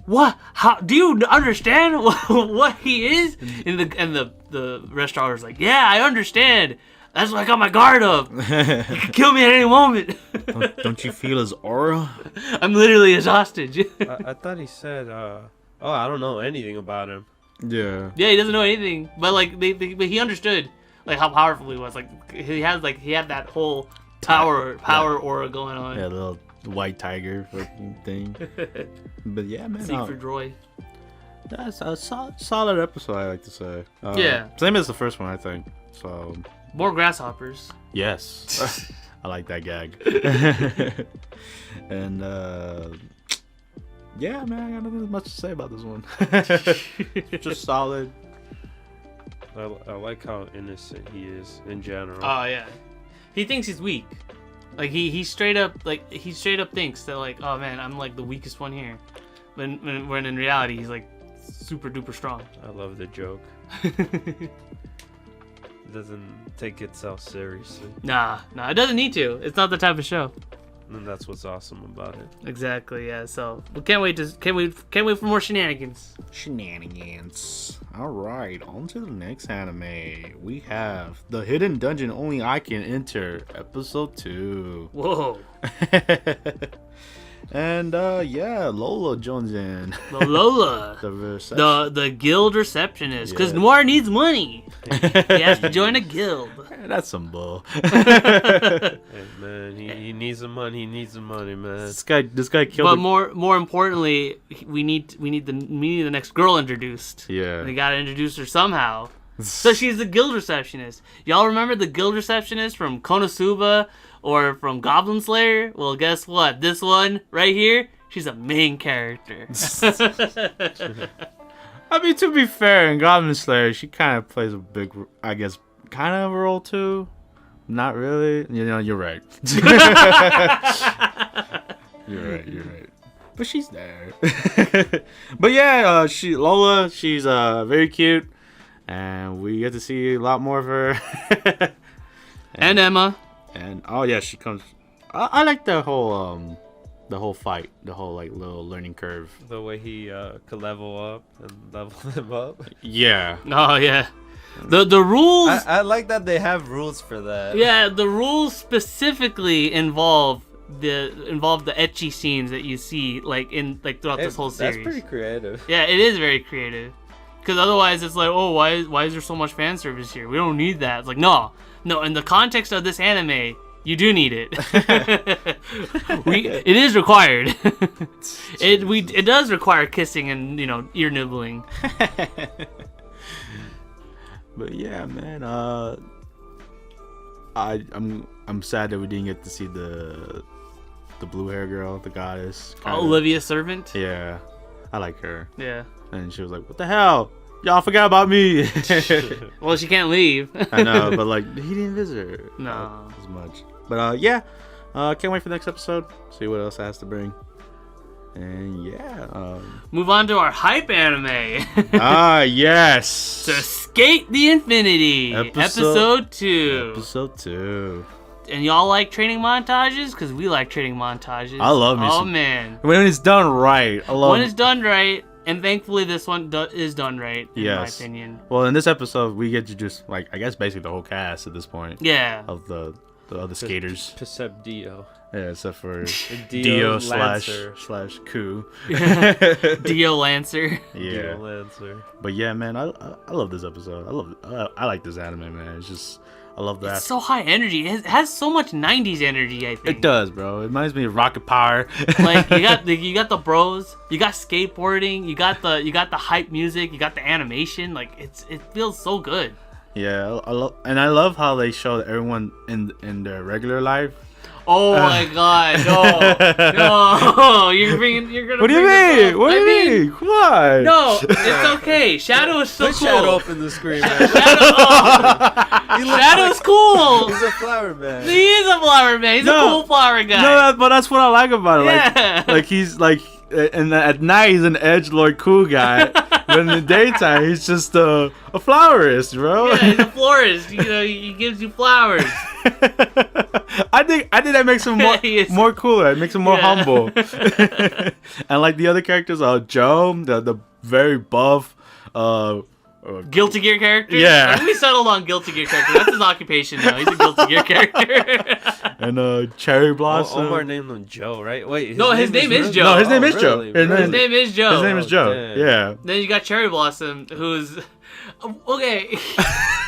What? How do you understand what he is? And the restaurant was like, yeah, I understand. That's why I got my guard up. He could kill me at any moment. Don't you feel his aura? I'm literally his hostage. I thought he said, I don't know anything about him. Yeah. Yeah, he doesn't know anything. But like, but he understood like how powerful he was. Like he had that whole power aura going on. Yeah, the little white tiger fucking thing. But yeah, man. Siegfried Roy. That's a solid episode, I like to say. Yeah. Same as the first one, I think. So. More grasshoppers. Yes. I like that gag. And yeah, man, I got nothing much to say about this one. Just solid. I like how innocent he is in general. Oh yeah. He thinks he's weak. Like he straight up thinks that like, oh man, I'm like the weakest one here. When in reality he's like super duper strong. I love the joke. Doesn't take itself seriously. Nah, it doesn't need to. It's not the type of show. And that's what's awesome about it. Exactly, yeah. So we can't wait for more shenanigans. All right, on to the next anime. We have The Hidden Dungeon Only I Can Enter, episode 2. Whoa. And yeah, Lola joins in. Lola, the guild receptionist, because Noir needs money. He has to join a guild. That's some bull. Hey, man, he needs the money. He needs the money, man. This guy killed. But more importantly, we need the next girl introduced. Yeah, we gotta introduce her somehow. So she's the guild receptionist. Y'all remember the guild receptionist from Konosuba or from Goblin Slayer? Well, guess what? This one right here, She's a main character. I mean, to be fair, in Goblin Slayer, she kind of plays a big, I guess, kind of a role too. Not really. You know, you're right. You're right. But she's there. But yeah, Lola, she's very cute, and we get to see a lot more of her. and Emma. And oh yeah, she comes. I like the whole fight, the whole like little learning curve. The way he could level up and level them up. Yeah. Oh yeah. The rules. I like that they have rules for that. Yeah, the rules specifically involve the ecchi scenes that you see throughout this whole series. That's pretty creative. Yeah, it is very creative. Because otherwise, it's like, oh, why is there so much fan service here? We don't need that. It's like, no. In the context of this anime, you do need it. It is required. It does require kissing and ear nibbling. But yeah, man. I'm sad that we didn't get to see the blue hair girl, the goddess. Olivia Servant. Yeah, I like her. Yeah. And she was like, "What the hell? Y'all forgot about me." Well, she can't leave. I know, but like he didn't visit her. No. As much. But yeah, can't wait for the next episode. See what else it has to bring. And yeah, move on to our hype anime. Yes. To SK8 the Infinity, episode 2. Episode 2. And y'all like training montages? Because we like training montages. I love me. Oh man, when it's done right. I love when it's done right, and thankfully this one is done right. In my opinion. Well, in this episode, we get to just I guess basically the whole cast at this point. Yeah. Of the other skaters. Except Dio. Yeah, except for Dio slash Ku. Dio Lancer. Yeah. Dio Lancer. But yeah, man, I love this episode. I like this anime, man. It's just I love that. It's so high energy. It has so much 90s energy, I think. It does, bro. It reminds me of Rocket Power. Like you got the bros, you got skateboarding, you got the hype music, you got the animation. Like it feels so good. Yeah, I love how they show everyone in their regular life. Oh my god, no, you're gonna. What do you mean? What do you mean? Come on. No, it's okay. Shadow is so Put cool. Shadow up in the screen, man. Shadow's cool. He's a flower man. He is a flower man. He's a cool flower guy. No, but that's what I like about it. Yeah. Like he's like, and at night he's an edgelord cool guy. But in the daytime, he's just a flowerist, bro. Yeah, he's a florist. He gives you flowers. I think that makes him more cooler. It makes him more humble. And like the other characters, Joe, the very buff, Guilty Gear character? Yeah. I think we settled on Guilty Gear character. That's his occupation now. He's a Guilty Gear character. And Cherry Blossom. Omar named him Joe, right? Wait. His name is Joe. No, his name is Joe. Really? His name is Joe. His name is Joe. Damn. Yeah. Then you got Cherry Blossom, who's okay.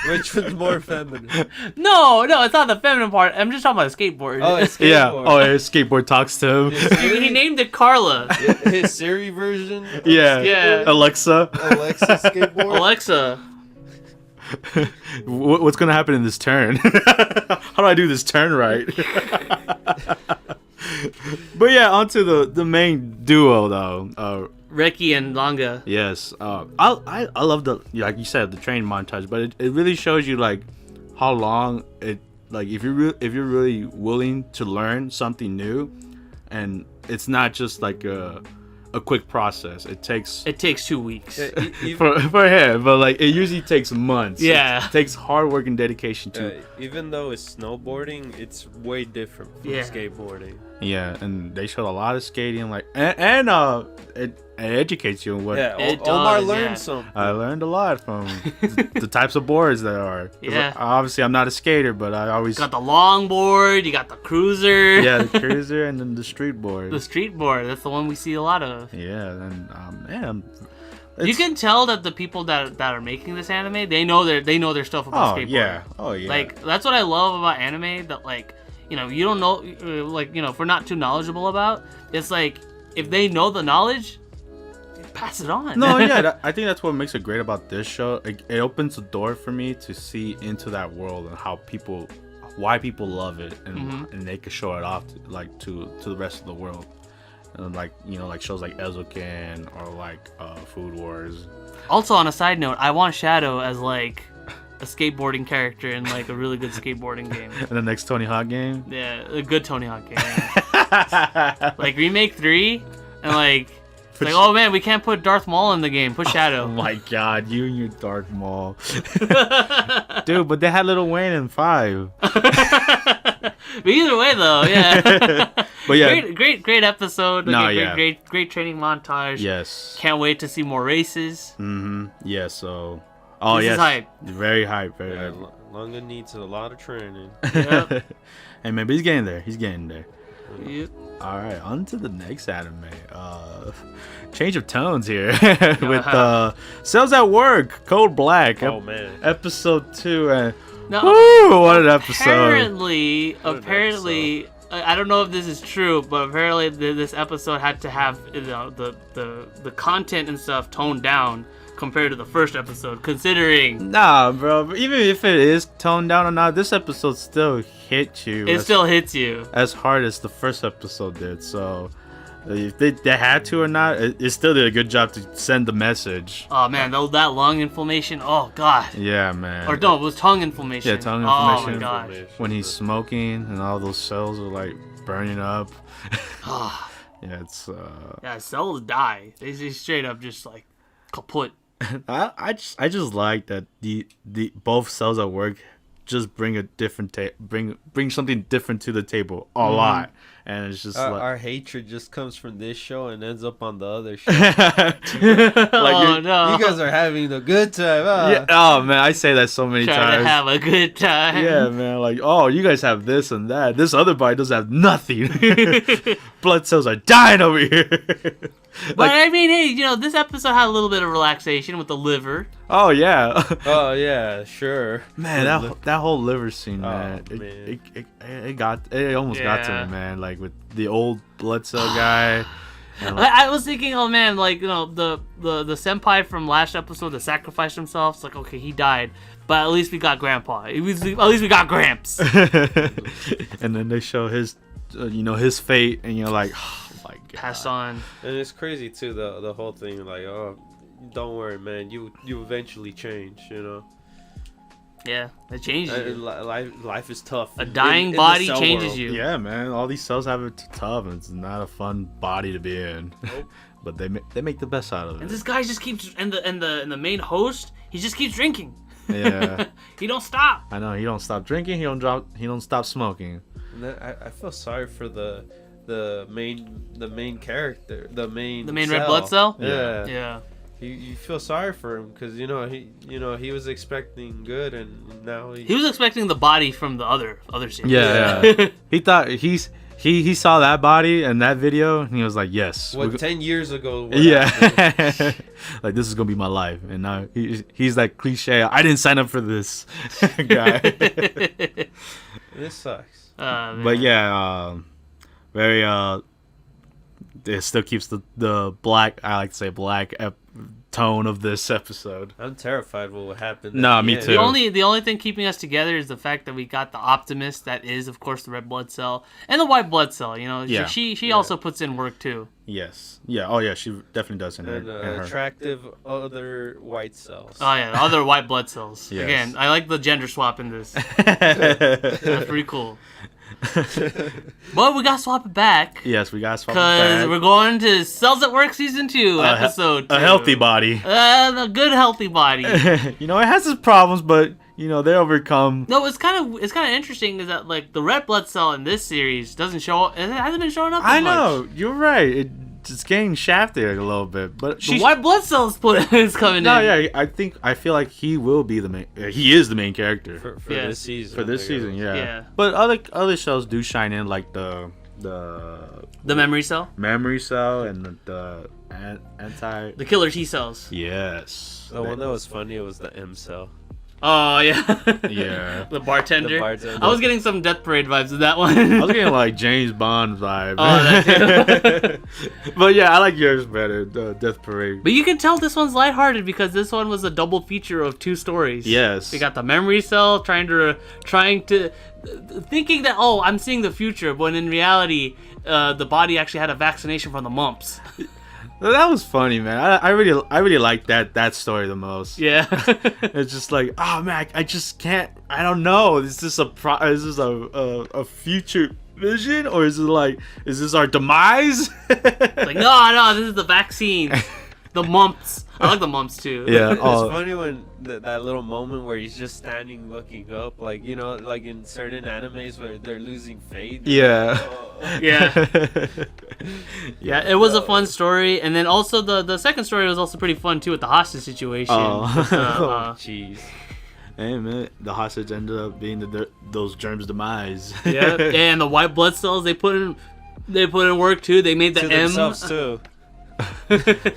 Which one's more feminine? No, it's not the feminine part. I'm just talking about the skateboard. Oh, it's skateboard. Yeah. Oh, his skateboard talks to him. He named it Carla. His Siri version? Yeah. Yeah. Alexa. Skateboard? Alexa. What's gonna happen in this turn? How do I do this turn right? But yeah, onto the main duo though. Reki and Langa. Yes. I love the, like you said, the training montage, but it really shows you like how long it, like if you're really willing to learn something new, and it's not just like a quick process. It takes 2 weeks for him, but like it usually takes months. Yeah, it takes hard work and dedication too. Even though it's snowboarding, it's way different from skateboarding. Yeah, and they showed a lot of skating, like and it educates you on what. Yeah, Omar learned something. I learned a lot from the types of boards there are. Yeah. Obviously, I'm not a skater, but I always got the long board. You got the cruiser. Yeah, the cruiser and then the street board. The street board. That's the one we see a lot of. Yeah, and man, you can tell that the people that are making this anime, they know their stuff about skateboarding. Oh yeah. Like that's what I love about anime. That like you don't know, like if we're not too knowledgeable about, it's like if they know the knowledge, pass it on. No, yeah, I think that's what makes it great about this show. It opens the door for me to see into that world and why people love it, and they can show it off to the rest of the world. And like like shows like Ezoken or like Food Wars. Also, on a side note, I want Shadow as like a skateboarding character in like a really good skateboarding game. In the next Tony Hawk game. Yeah, a good Tony Hawk game. Like Remake 3, and like it's like, oh man, we can't put Darth Maul in the game. Put Shadow. Oh my God, you and your Darth Maul. Dude, but they had Lil Wayne in 5. But either way, though, yeah. But yeah, great episode. No, Great training montage. Yes. Can't wait to see more races. Yeah. So. This is hype. Very hype. Very hype. Lunga needs a lot of training. Yep. Hey man, but he's getting there. Yep. All right, on to the next anime. Change of tones here with Cells at Work, Code Black. Oh man, episode 2. And No, woo, what an episode! Apparently, I don't know if this is true, but apparently this episode had to have the content and stuff toned down compared to the first episode, considering. Nah, bro. Even if it is toned down or not, this episode still hit you. It still hits you as hard as the first episode did. So if they had to or not, it still did a good job to send the message. Oh man, that lung inflammation. Oh god. Yeah, man. Or no, it was tongue inflammation. Yeah, tongue inflammation. Oh my gosh. When he's smoking and all those cells are like burning up. Yeah, it's. Yeah, cells die. They straight up just like kaput. I just like that the both Cells at Work just bring a different bring something different to the table a lot, and it's just our hatred just comes from this show and ends up on the other show. Oh no, you guys are having a good time. Huh? Yeah, oh man, I say that so many times. Trying to have a good time. Yeah, man, like, oh, you guys have this and that. This other body doesn't have nothing. Blood cells are dying over here. But I mean, hey, this episode had a little bit of relaxation with the liver. Oh yeah. Oh yeah, sure. Man, that whole liver scene, man. It almost got to me, man. Like with the old blood cell guy. I was thinking, oh man, like the senpai from last episode that sacrificed himself. It's like, okay, he died, but at least we got Grandpa. At least we got Gramps. And then they show his, his fate, and you're like, oh my god. Pass on. And it's crazy too, the whole thing. Like, oh, don't worry, man. You eventually change. Yeah, it changes you. Life is tough. A dying body changes world. you. Yeah, man. All these cells have it tough, and it's not a fun body to be in. Nope. But they make the best out of it. And this guy just keeps, and the main host, he just keeps drinking. Yeah. He don't stop. I know, he don't stop drinking. He don't stop smoking. And then I feel sorry for the main character, the main red blood cell. Yeah. You feel sorry for him because he was expecting good, and now he was expecting the body from the other series. Yeah. He thought he saw that body and that video, and he was like, yes. 10 years ago? Yeah. Like, this is gonna be my life, and now he's like cliche. I didn't sign up for this guy. This sucks. But yeah, very it still keeps the black. I like to say black tone of this episode. I'm terrified what will happen. No, me too. The only thing keeping us together is the fact that we got the optimist that is, of course, the red blood cell and the white blood cell. She also puts in work too. Yes. Yeah. Oh yeah. She definitely does in her. Attractive other white cells. Oh yeah, the other white blood cells. Yes. Again, I like the gender swap in this. That's pretty cool. But we gotta swap it back. Yes, we gotta swap it back. Because we're going to Cells at Work Season 2, Episode 2. A healthy body. A good healthy body. It has its problems, but they overcome. No, it's kind of interesting is that like the red blood cell in this series doesn't show up. It hasn't been showing up. I know, you're right. It's getting shafted a little bit, but the white blood cells is coming in. No, yeah, I feel like he will be the main. He is the main character for this season. For this season, yeah. But other shows do shine in, like the memory cell, and the killer T cells. Yes. The one that was funny, it was the M cell. Oh yeah. Yeah. The bartender. The bartender. I was getting some Death Parade vibes in that one. I was getting like James Bond vibe. Oh, that too. But yeah, I like yours better, the Death Parade. But you can tell this one's lighthearted because this one was a double feature of 2 stories. Yes. We got the memory cell trying to thinking that I'm seeing the future, but in reality, the body actually had a vaccination from the mumps. That was funny, man. I really liked that story the most. Yeah. It's just like, oh man, I just can't. I don't know. Is this a future vision, or is this our demise? Like no, this is the vaccine. The mumps. I like the mumps too. Yeah. It's funny when that little moment where he's just standing looking up, like like in certain animes where they're losing faith. Yeah. Yeah. Yeah, it was a fun story, and then also the second story was also pretty fun too with the hostage situation. Oh. Jeez. Hey man, the hostage ended up being those germs' demise. Yeah, and the white blood cells they put in work too. They made the To M. themselves too.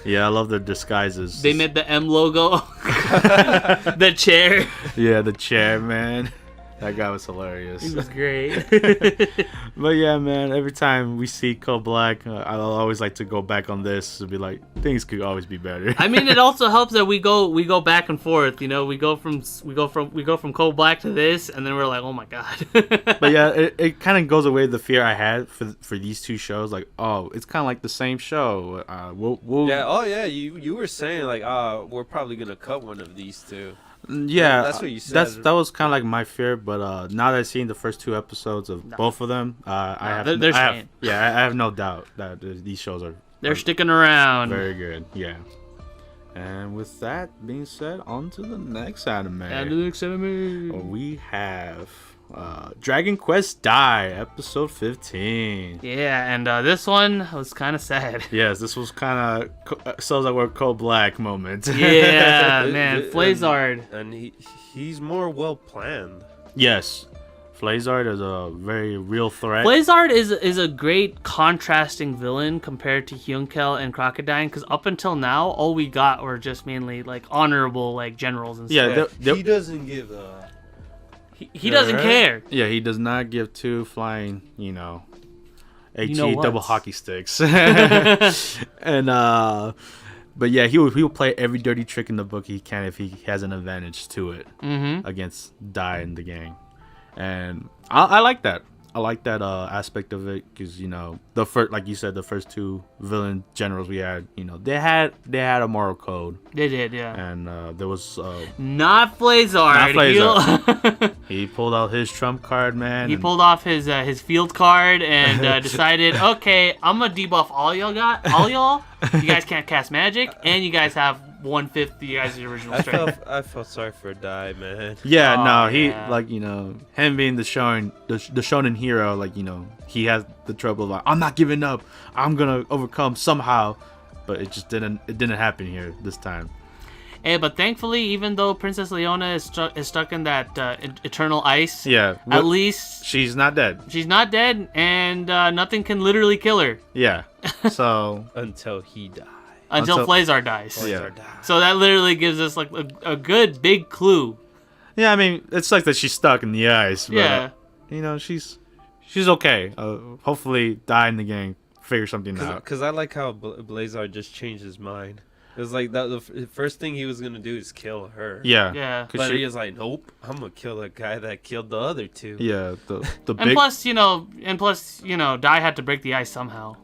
Yeah, I love their disguises. They made the M logo. The chair. Yeah, the chair, man. That guy was hilarious. He was great. But yeah, man, every time we see Code Black, I'll always like to go back on this to be like, things could always be better. I mean, it also helps that we go back and forth. You know, we go from Code Black to this, and then we're like, oh my god. But yeah, it kind of goes away the fear I had for these 2 shows. Like, oh, it's kind of like the same show. We'll Yeah. Oh yeah. You were saying like, we're probably gonna cut one of these 2. Yeah, that's what you said. That was kind of like my fear, but now that I've seen the first 2 episodes of both of them, I have no doubt that these shows They're sticking around. very good. Yeah. And with that being said, on to the next anime. We have Dragon Quest Dai, episode 15. Yeah, and this one was kind of sad. Yes, this was kind of sounds like we're Code Black moment. Yeah, man, Flazard. And he's more well planned. Yes. Flazard is a very real threat. Flazard is a great contrasting villain compared to Hyunkel and Crocodile, because up until now, all we got were just mainly like honorable like generals and stuff. Yeah, he doesn't give a... He doesn't care. Yeah, he does not give 2 flying, HE what? double hockey sticks. And but yeah, he'll play every dirty trick in the book he can if he has an advantage to it against Dai and the gang. And I like that. I like that aspect of it because the first, like you said, the first 2 villain generals we had, they had a moral code. They did, yeah. And there was not Flazard. Not Flazard. He pulled out his trump card, man. He pulled off his field card and decided, okay, I'm gonna debuff all y'all. You guys can't cast magic, and you guys have 1/5 of you guys' original strength. I felt sorry for Dai, man. Yeah, he yeah. like him being the shonen hero, like he has the trouble of like, I'm not giving up, I'm gonna overcome somehow, but it didn't happen here this time. Hey, but thankfully, even though Princess Leona is stuck in that eternal ice, at least she's not dead. She's not dead, and nothing can literally kill her. Yeah. So until he dies. Until Flazard dies. Flazard dies. So that literally gives us like a good big clue. Yeah, I mean, it's like that she's stuck in the ice. But, yeah. She's okay. Hopefully, Dai and the gang figure something out. Because I like how Blazard just changed his mind. It was like that. The first thing he was gonna do is kill her. Yeah. Yeah. But he was like, "Nope, I'm gonna kill the guy that killed the other 2." Yeah. The and big. plus, Dai had to break the ice somehow.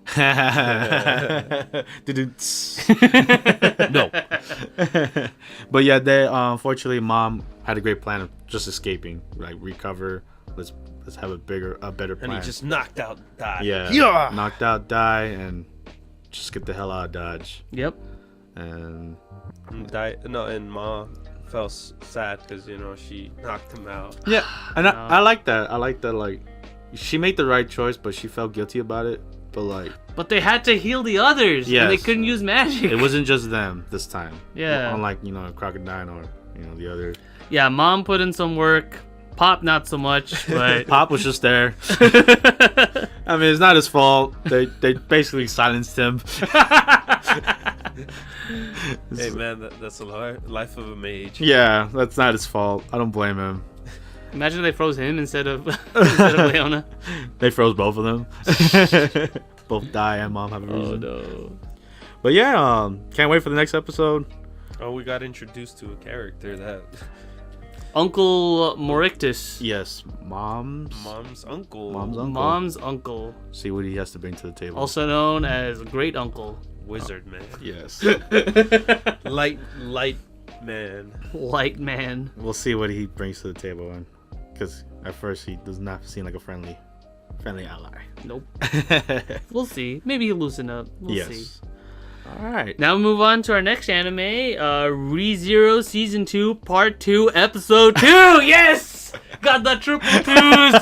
No. But yeah, they unfortunately, Mom had a great plan of just escaping, like recover. Let's have a better plan. And he just knocked out Dai. Yeah. Knocked out Dai and just get the hell out of Dodge. Yep. And Ma felt sad because she knocked him out. Yeah, and I like that. I like that. Like, she made the right choice, but she felt guilty about it. But they had to heal the others. Yes. And they couldn't use magic. It wasn't just them this time. Yeah. Unlike Crocodile or the other. Yeah, Mom put in some work. Pop not so much, but Pop was just there. I mean, it's not his fault. They basically silenced him. Hey man, that's a life of a mage. Yeah, that's not his fault. I don't blame him. Imagine they froze him instead of Leona. They froze both of them. Both die and mom have a reason. Oh no. But yeah, can't wait for the next episode. Oh, we got introduced to a character that Uncle Morictus. Yes, mom's uncle. Mom's uncle. See what he has to bring to the table. Also known as Great Uncle. Wizard man. Yes. Light man. Light man. We'll see what he brings to the table, because at first he does not seem like a friendly ally. Nope. We'll see. Maybe he'll loosen up. We'll see. All right. Now we move on to our next anime, ReZero Season 2, Part 2, Episode 2. Yes! Got the triple twos!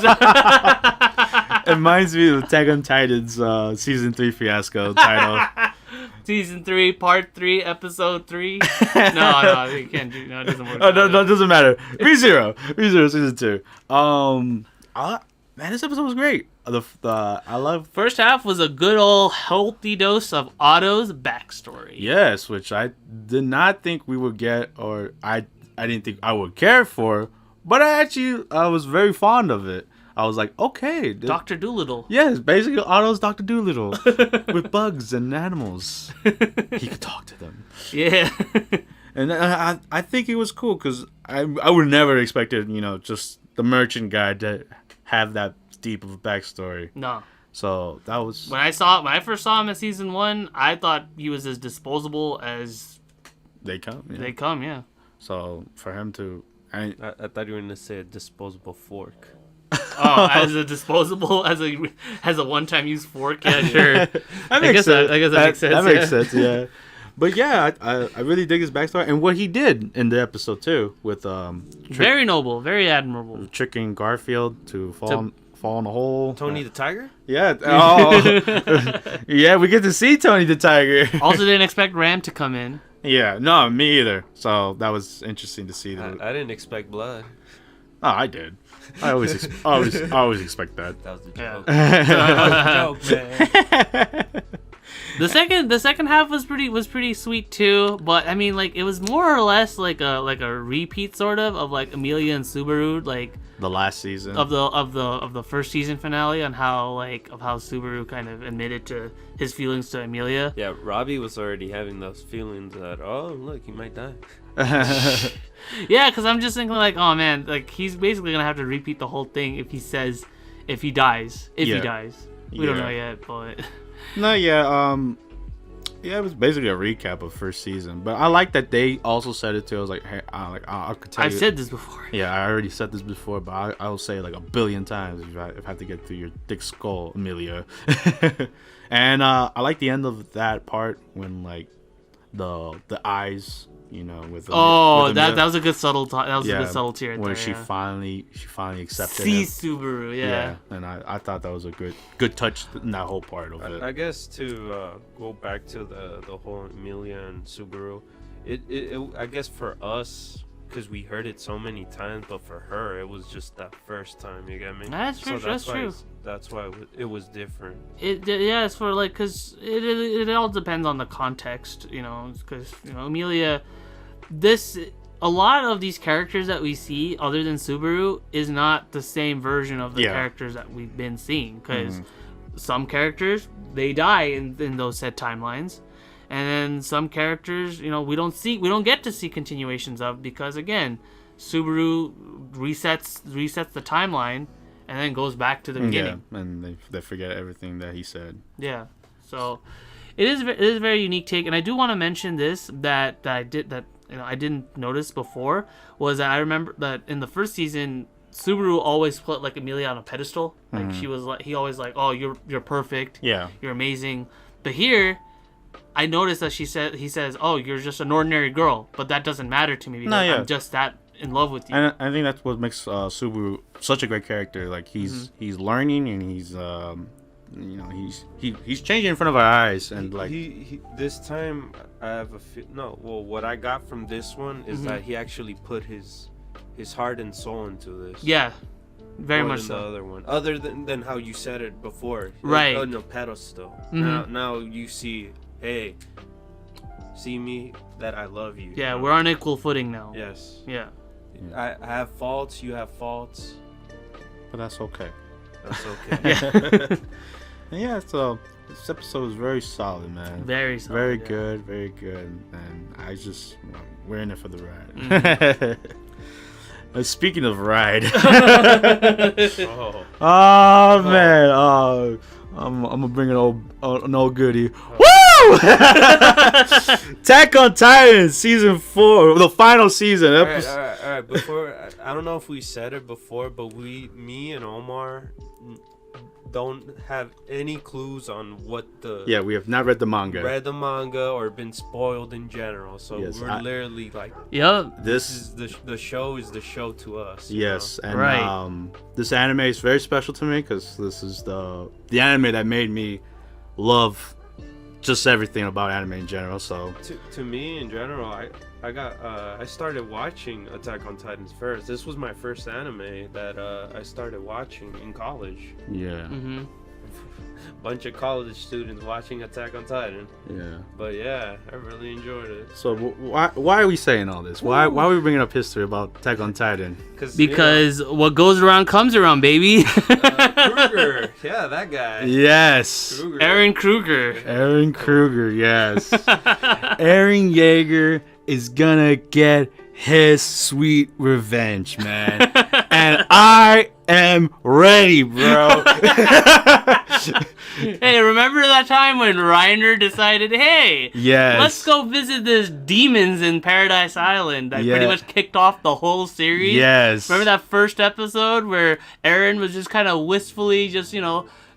It reminds me of Attack on Titan's Season 3 fiasco title. Season 3, Part 3, Episode 3. No, you can't do. No, it doesn't work. Oh, no, it doesn't matter. ReZero Season 2. Man, this episode was great. I love. First half was a good old healthy dose of Otto's backstory. Yes, which I did not think we would get, or I didn't think I would care for, but I was very fond of it. I was like, okay, Dr. Doolittle. Yes, basically Otto's Dr. Doolittle with bugs and animals. He could talk to them. Yeah. And I think it was cool because I would never expected, just the merchant guy to have that deep of a backstory. No. So that was when I first saw him in Season 1, I thought he was as disposable as they come. Yeah. They come, yeah. So for him to, I thought you were gonna say a disposable fork. Oh, as a disposable, as a one-time use fork. Yeah, sure. I guess that makes sense. That makes sense. Yeah. But yeah, I really dig his backstory and what he did in the episode too with very noble, very admirable. Tricking Garfield to fall in a hole. Tony the Tiger? Yeah. Oh. Yeah, we get to see Tony the Tiger. Also didn't expect Ram to come in. Yeah, no, me either. So that was interesting to see. I didn't expect blood. Oh, I did. I always expect that. That was the Yeah. joke. That was the joke, man. The second half was pretty sweet too, but I mean like it was more or less like a repeat sort of like Emilia and Subaru, like the last season of the first season finale, on how Subaru kind of admitted to his feelings to Emilia. Yeah, Robbie was already having those feelings that, oh look, he might die. Yeah, because I'm just thinking like, oh man, like he's basically gonna have to repeat the whole thing if he dies. He dies. We don't know yet, but no, yeah, it was basically a recap of first season. But I like that they also said it too. I was like, hey, I could tell you. I've said this before. Yeah, I already said this before, but I will say it like a billion times if I have to get through your thick skull, Emilia. And I like the end of that part when like the eyes. With that was a good subtle a good subtlety right where there. she finally accepted sees Subaru, yeah. And I thought that was a good touch in that whole part of it. I guess to go back to the whole Emilia and Subaru, it I guess for us, because we heard it so many times, but for her it was just that first time. You get me? That's true. So that's true. That's why it was different. It's for like because it all depends on the context, because Emilia. A lot of these characters that we see, other than Subaru, is not the same version of the characters that we've been seeing. Because some characters, they die in those said timelines, and then some characters, we don't get to see continuations of, because again, Subaru resets the timeline and then goes back to the beginning. Yeah, and they forget everything that he said. Yeah, so it is a very unique take, and I do want to mention this that I didn't notice before, was that I remember that in the first season, Subaru always put like Emilia on a pedestal. Like he always like, oh, you're perfect. Yeah. You're amazing. But here, I noticed that he says, oh, you're just an ordinary girl, but that doesn't matter to me because I'm just that in love with you. And I think that's what makes Subaru such a great character. Like he's learning and he's he's changing in front of our eyes, and like he this time I have what I got from this one is that he actually put his heart and soul into this. Yeah, very much so. The other one, other than how you said it before, right? On the pedestal. Now you see, hey, see me that I love you. Yeah, we're on equal footing now. Yes. Yeah. I have faults. You have faults. But that's okay. That's okay. Yeah, so this episode was very solid, man. Very solid. Very yeah. good, very good. And we're in it for the ride. Speaking of ride. Oh man. I'm gonna bring an old goodie. Woo! Attack on Titan season 4, the final season. All right. Before, I don't know if we said it before, but me and Omar don't have any clues on what the. Yeah, we have not read the manga. Or been spoiled in general, so Yes, we're literally like. Yep. This is the show is the show to us. Yes, you know? Right. And this anime is very special to me because this is the anime that made me love just everything about anime in general. So to me in general, I started watching Attack on Titans first. This was my first anime that I started watching in college. yeah, Mm-hmm. Bunch of college students watching Attack on Titan. yeah. But yeah, I really enjoyed it. So why are we saying all this? Why are we bringing up history about Attack on Titan? Because what goes around comes around, baby. Kruger, yeah, that guy. Yes, Kruger. Aaron Kruger. Aaron Kruger. Yes, Eren Yeager is gonna get his sweet revenge, man. And I am ready, bro. Hey, remember that time when Reiner decided, hey, Yes. let's go visit this demons in Paradise Island that Yeah. pretty much kicked off the whole series? Yes. Remember that first episode where Eren was just kind of wistfully just,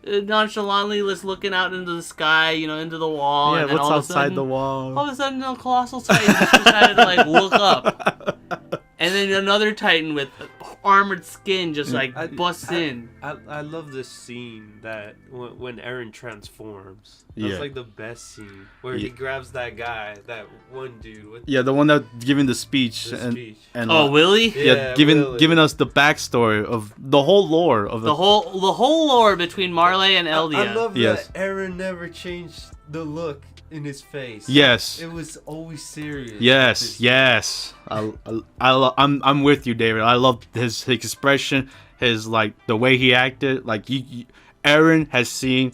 nonchalantly just looking out into the sky, into the wall. Yeah, and then what's all of a outside sudden, the wall? All of a sudden, the Colossal Titan just decided to, look up. And then another Titan with armored skin just, busts in. I love this scene that when Eren transforms. That's Yeah. the best scene where he grabs that guy, that one dude with Yeah, the one that giving the speech the speech. and Oh, Willie? Yeah, giving Willie. giving us the backstory of the whole lore of The whole lore between Marley and Eldia. I love Yes. that Eren never changed the look in his face. Yes. It was always serious. Yes. I'm with you, David. I love his expression, his the way he acted. Eren has seen,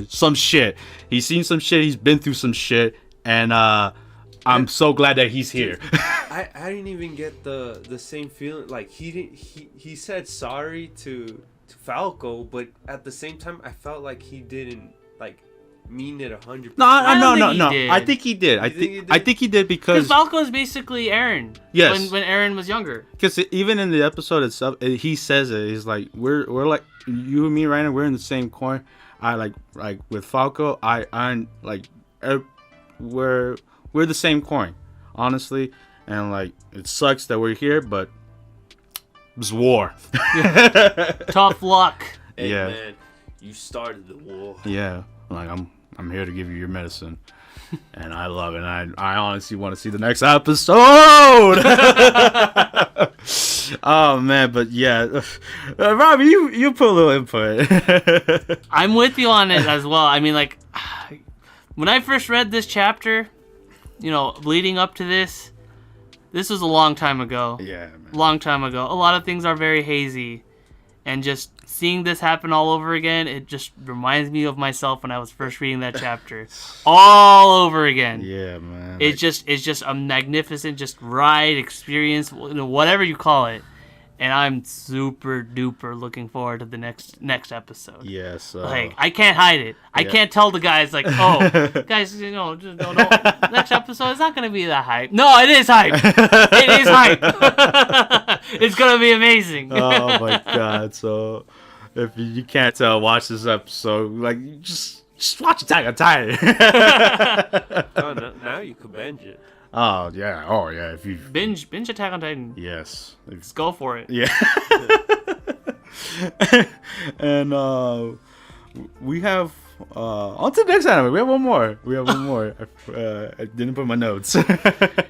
some shit. He's seen some shit. He's been through some shit, and I'm so glad that he's here. I didn't even get the same feeling. He said sorry to Falco, but at the same time I felt like he didn't mean it 100%. No. did. I think he did. I think he did Because because Falco is basically Eren. Yes. When Eren was younger. even in the episode itself, he says it. He's like, we're like you and me right now. We're in the same coin. I like with Falco. We're the same coin, honestly. And it sucks that we're here, but it's war. Tough luck. Hey, Yeah. man, you started the war. Yeah, I'm here to give you your medicine, and I love it. And I honestly want to see the next episode. Oh man, but yeah, Robbie, you put a little input. I'm with you on it as well. I mean, when I first read this chapter, leading up to this was a long time ago. Yeah, man. Long time ago. A lot of things are very hazy, and just seeing this happen all over again, it just reminds me of myself when I was first reading that chapter, all over again. Yeah, man. It's just a magnificent ride experience, whatever you call it, and I'm super duper looking forward to the next episode. Yes. I can't hide it. I Yeah. can't tell the guys oh, guys, don't. Next episode is not gonna be that hype. No, it is hype. It is hype. It's gonna be amazing. Oh my god! So if you can't tell, watch this episode. Just watch Attack on Titan. Oh, now you could binge it. Oh yeah. If you binge Attack on Titan. yes. Let's go for it. Yeah. And we have on to the next anime. We have one more. I didn't put my notes.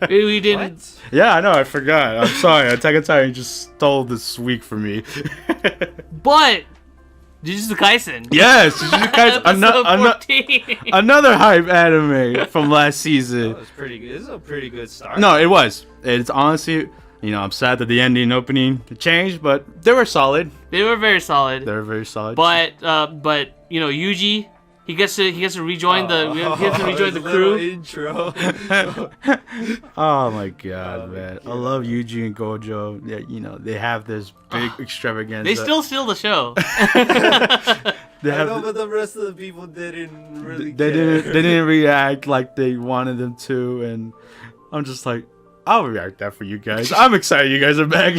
We didn't. What? Yeah, I know. I forgot. I'm sorry. Attack on Titan just stole this week for me. But Jujutsu Kaisen. Yes, Jujutsu Kaisen, Episode 14. another hype anime from last season. That was pretty good. This is a pretty good start. No, it was. It's honestly, I'm sad that the ending and opening changed, but they were solid. They were very solid. They were very solid. But Yuji, he gets to rejoin the crew. Intro. Oh my god, man! I love Yuji and Gojo. Yeah, they have this big extravaganza. They still steal the show. But the rest of the people didn't really. They didn't react like they wanted them to, and I'm just like, I'll react that for you guys. I'm excited you guys are back.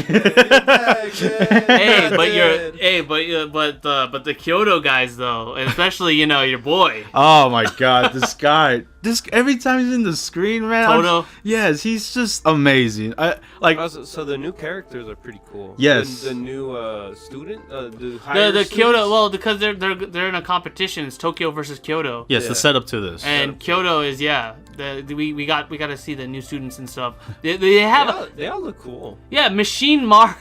But the Kyoto guys though, and especially your boy. Oh my god, this guy. Every time he's in the screen, man. Toto. Yes, he's just amazing. So the new characters are pretty cool. Yes. The new student, the Kyoto. Well, because they're in a competition. It's Tokyo versus Kyoto. Yes, the setup to this. And Kyoto is we got to see the new students and stuff. They all look cool. Yeah, Machine Mar,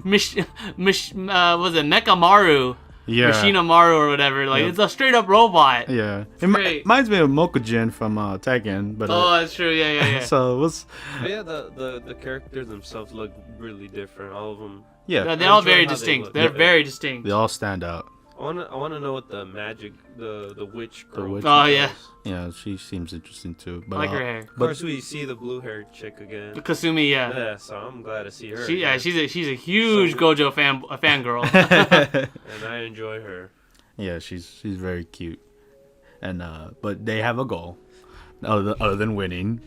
was it Mechamaru? Yeah. Machinamaru or whatever. It's a straight up robot. Yeah. It reminds me of Mokujin from Tekken. But, that's true. Yeah. So it was... Yeah, the characters themselves look really different. All of them. Yeah. They're all very distinct. They're very distinct. They all stand out. I want to know what the magic, the witch girl. The witch oh, yeah. Yeah, she seems interesting too. But, I like her hair. Of course, we see the blue-haired chick again. Kasumi, yeah. Yeah, so I'm glad to see her. She's a huge Gojo fangirl. And I enjoy her. Yeah, she's very cute. And but they have a goal, other than winning.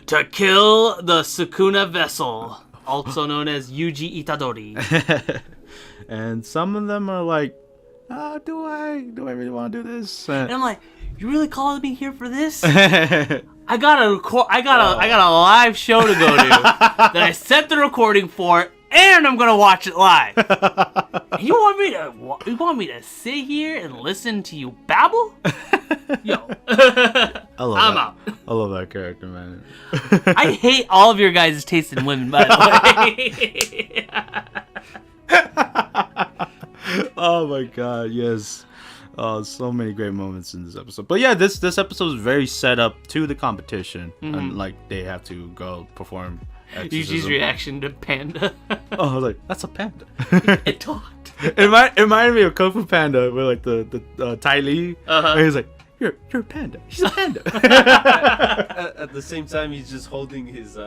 To kill the Sukuna vessel, also known as Yuji Itadori. And some of them are like, do I really want to do this? And I'm like, you really calling me here for this? I got a live show to go to that I set the recording for, and I'm gonna watch it live. You want me to sit here and listen to you babble? Yo, I'm out. I love that character, man. I hate all of your guys' taste in women, by the way. Oh my god, yes. So many great moments in this episode. But yeah, this episode is very set up to the competition. And like they have to go perform exorcism. Yuji's reaction to Panda. Oh, I was like, that's a panda. It talked. It reminded me of Kung Fu Panda with like the Tai Li. And he's like, You're a panda. He's a panda. At the same time, he's just holding his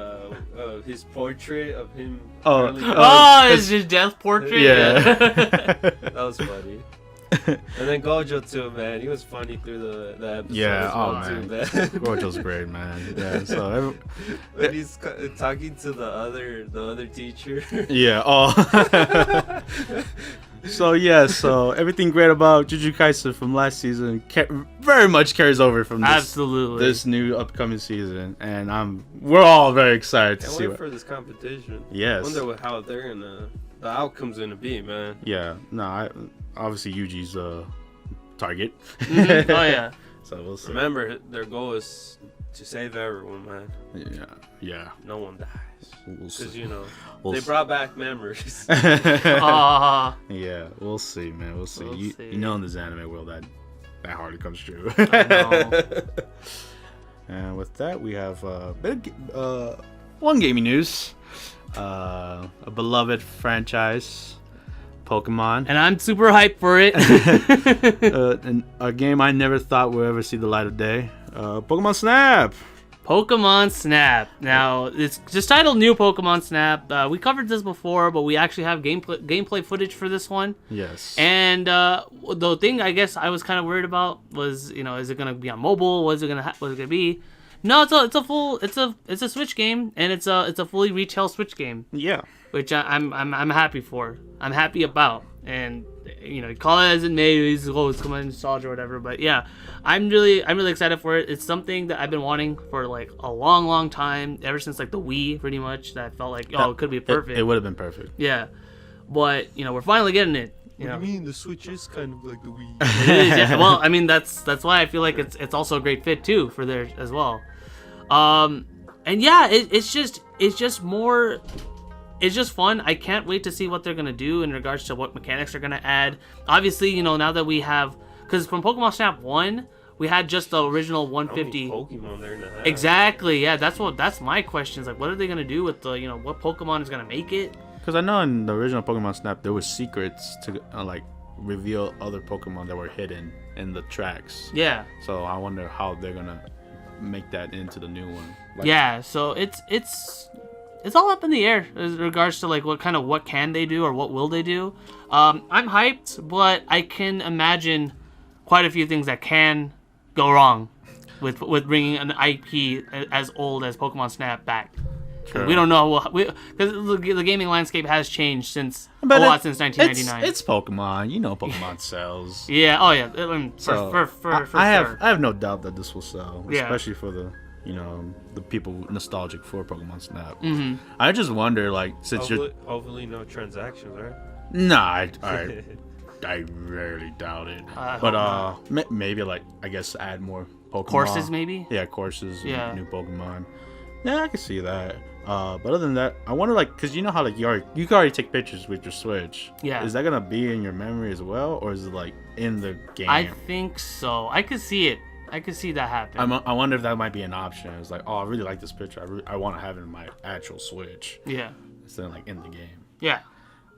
portrait of him. It's his death portrait. Yeah. That was funny. And then Gojo too, man. He was funny through the episode. Yeah. Man. Gojo's great, man. Yeah. So when he's talking to the other teacher. Yeah. Oh. So everything great about Jujutsu Kaisen from last season very much carries over from this new upcoming season, and we're all very excited to see for this competition. Yes. Wonder how they're the outcome's gonna be, man. Yeah. No. Obviously Yuji's target. Mm-hmm. Oh yeah. So we'll see. Remember, their goal is to save everyone, man. Yeah. No one dies. Because they brought back memories. Yeah, we'll see, man. We'll see. You know, in this anime world, that hardly comes true. I know. And with that, we have one gaming news. A beloved franchise, Pokemon. And I'm super hyped for it. And a game I never thought would ever see the light of day. Pokemon Snap. Pokemon Snap. Now, it's just titled New Pokemon Snap. We covered this before, but we actually have gameplay footage for this one. Yes. And the thing I guess I was kind of worried about was, is it gonna be on mobile? What's it gonna be? No, it's a Switch game, and it's a fully retail Switch game. Yeah. Which I'm happy for. I'm happy about. And call it as it may, it's come on nostalgia or whatever, but yeah, I'm really excited for it. It's something that I've been wanting for like a long time, ever since like the Wii, pretty much. That I felt like it could be perfect. It would have been perfect. Yeah, but we're finally getting it. What do you mean? The Switch is kind of like the Wii. It is, yeah. Well, I mean that's why I feel like it's also a great fit too for there as well. And yeah, it's just more. it's just fun. I can't wait to see what they're gonna do in regards to what mechanics they're gonna add. Obviously, you know, now that we have, because from Pokemon Snap 1, we had just the original 150. How many Pokemon they're gonna have? Exactly. Yeah, that's my question. Is like, what are they gonna do with the, you know, what Pokemon is gonna make it? Because I know in the original Pokemon Snap there was secrets to like reveal other Pokemon that were hidden in the tracks. Yeah. So I wonder how they're gonna make that into the new one. Like, yeah. So it's all up in the air in regards to like what can they do or what will they do. I'm hyped, but I can imagine quite a few things that can go wrong with bringing an IP as old as Pokemon Snap back. Sure. We don't know because the gaming landscape has changed since 1999. It's Pokemon, you know. Pokemon sells. Yeah. Oh yeah. I have no doubt that this will sell, especially for the the people nostalgic for Pokemon Snap. Mm-hmm. I just wonder, like, since hopefully no transactions, right? Nah, I rarely doubt it. But maybe like I guess add more Pokemon courses, maybe. Yeah, courses. Yeah, new Pokemon. Yeah, I can see that. But other than that, I wonder, like, because you know how like you can already take pictures with your Switch. Yeah. Is that gonna be in your memory as well, or is it like in the game? I think so. I could see it. I could see that happen. I wonder if that might be an option. It's like, oh, I really like this picture. I want to have it in my actual Switch. Yeah. Instead of like in the game. Yeah.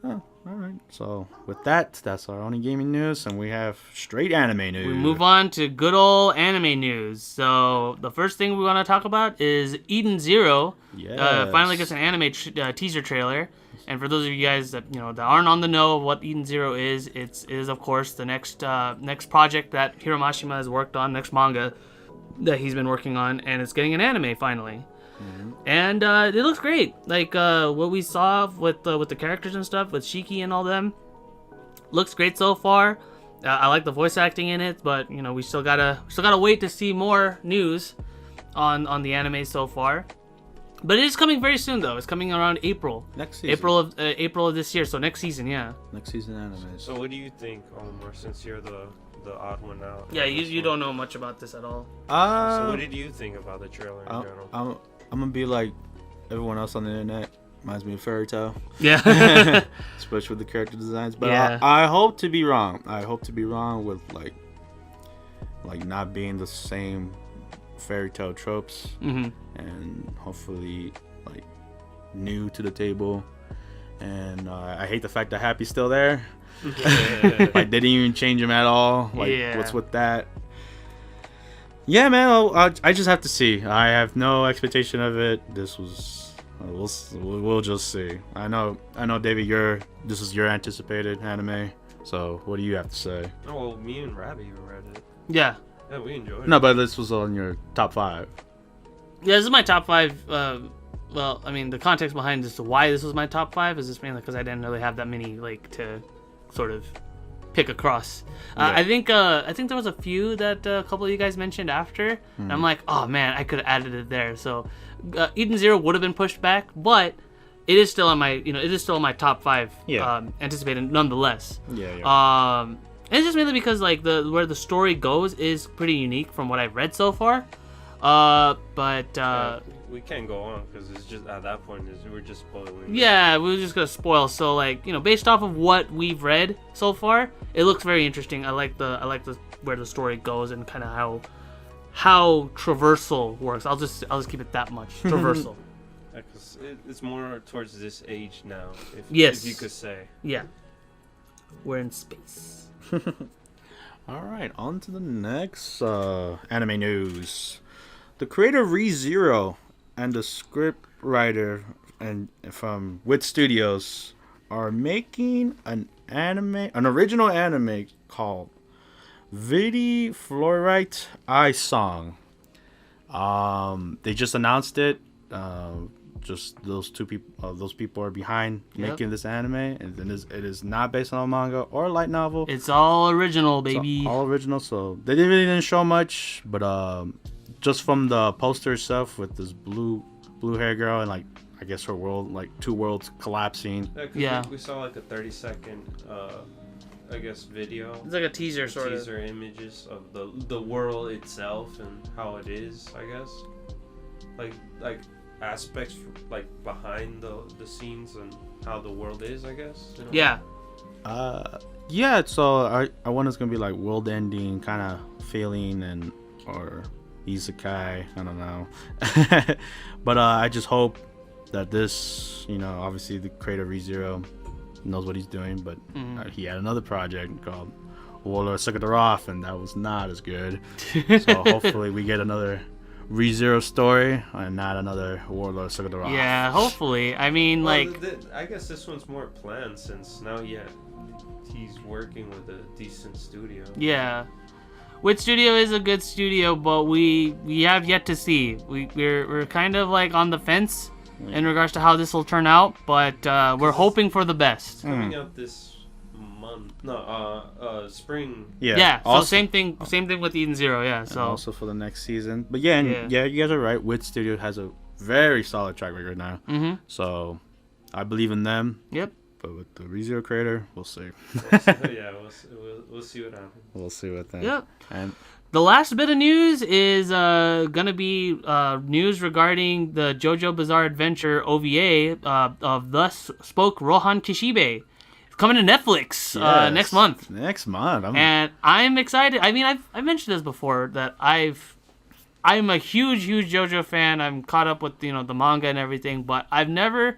Oh, all right. So with that, that's our only gaming news, and we have straight anime news. We move on to good old anime news. So the first thing we want to talk about is Eden Zero. Yes. Finally gets an anime teaser trailer. And for those of you guys that that aren't on the know of what Eden Zero is, it is of course the next project that Hiro Mashima has worked on, next manga that he's been working on, and it's getting an anime finally. Mm-hmm. And it looks great. Like what we saw with the characters and stuff, with Shiki and all them, looks great so far. I like the voice acting in it, but we still gotta wait to see more news on the anime so far. But it is coming very soon, though. It's coming around April. Next season. April of this year. So next season, yeah. Next season anime. So what do you think, Omar? Since you're the odd one out. Yeah, you don't know much about this at all. So what did you think about the trailer in general? I'm gonna be like everyone else on the internet. Reminds me of Fairy Tail. Yeah. Especially with the character designs. But yeah. I hope to be wrong. I hope to be wrong with like not being the same Fairy Tail tropes. Mm-hmm. And hopefully like new to the table. And I hate the fact that Happy's still there. Like they didn't even change him at all. Like what's with that? Yeah, man. I just have to see. I have no expectation of it. This was we'll just see. I know, David. This is your anticipated anime. So what do you have to say? Oh, well, me and Rabbi read it. Yeah. Yeah, we enjoyed it. No, but this was on your top 5. Yeah, this is my top 5. Well, I mean, the context behind this, why this was my top 5 is just mainly because I didn't really have that many like to sort of pick across. Yeah. I think there was a few that a couple of you guys mentioned after, and I'm like, oh man, I could have added it there. So Eden Zero would have been pushed back, but it is still on my top 5 anticipated nonetheless. Yeah. And it's just mainly because like where the story goes is pretty unique from what I've read so far. We can't go on because it's just at that point we're just spoiling. Yeah, we were just gonna spoil. So like based off of what we've read so far, it looks very interesting. I like the where the story goes and kind of how traversal works. I'll just keep it that much. Traversal. Yeah, 'cause it's more towards this age now. If you could say. Yeah. We're in space. All right, on to the next anime news. The creator of Re:Zero and the script writer from Wit Studios are making an original anime called Vidi Fluorite Eye Song. They just announced it. Just those people are behind making this anime, and it is not based on a manga or a light novel. It's all original, baby. All original. So they didn't show much, but just from the poster itself with this blue hair girl and like I guess her world, like two worlds collapsing. Yeah. We saw like a 30-second I guess video. It's like a teaser sort of. Teaser images of the world itself and how it is, I guess. Like aspects like behind the scenes and how the world is, I guess. You know? Yeah. Yeah. So I want it's gonna be like world ending, kind of failing and or Isekai. I don't know. But I just hope that this, obviously the creator of ReZero knows what he's doing, but he had another project called Warlord Suck It Off, and that was not as good. So hopefully we get another ReZero story and not another Warlord Suck It Off. Yeah, hopefully. I mean, well, I guess this one's more planned since now, he's working with a decent studio. Yeah. Which studio is a good studio, but we have yet to see. We're kind of like on the fence in regards to how this will turn out, but we're hoping for the best. Coming out this month, spring. Yeah. So also, same thing with Eden Zero. Yeah. So and also for the next season, but yeah, you guys are right. Wit Studio has a very solid track record now, so I believe in them. Yep. But with the ReZero creator, we'll see. We'll see what happens. We'll see what that. Yep. And the last bit of news is gonna be news regarding the JoJo Bizarre Adventure OVA of Thus Spoke Rohan Kishibe. It's coming to Netflix next month. And I'm excited. I mean, I've mentioned this before that I'm a huge JoJo fan. I'm caught up with the manga and everything, but I've never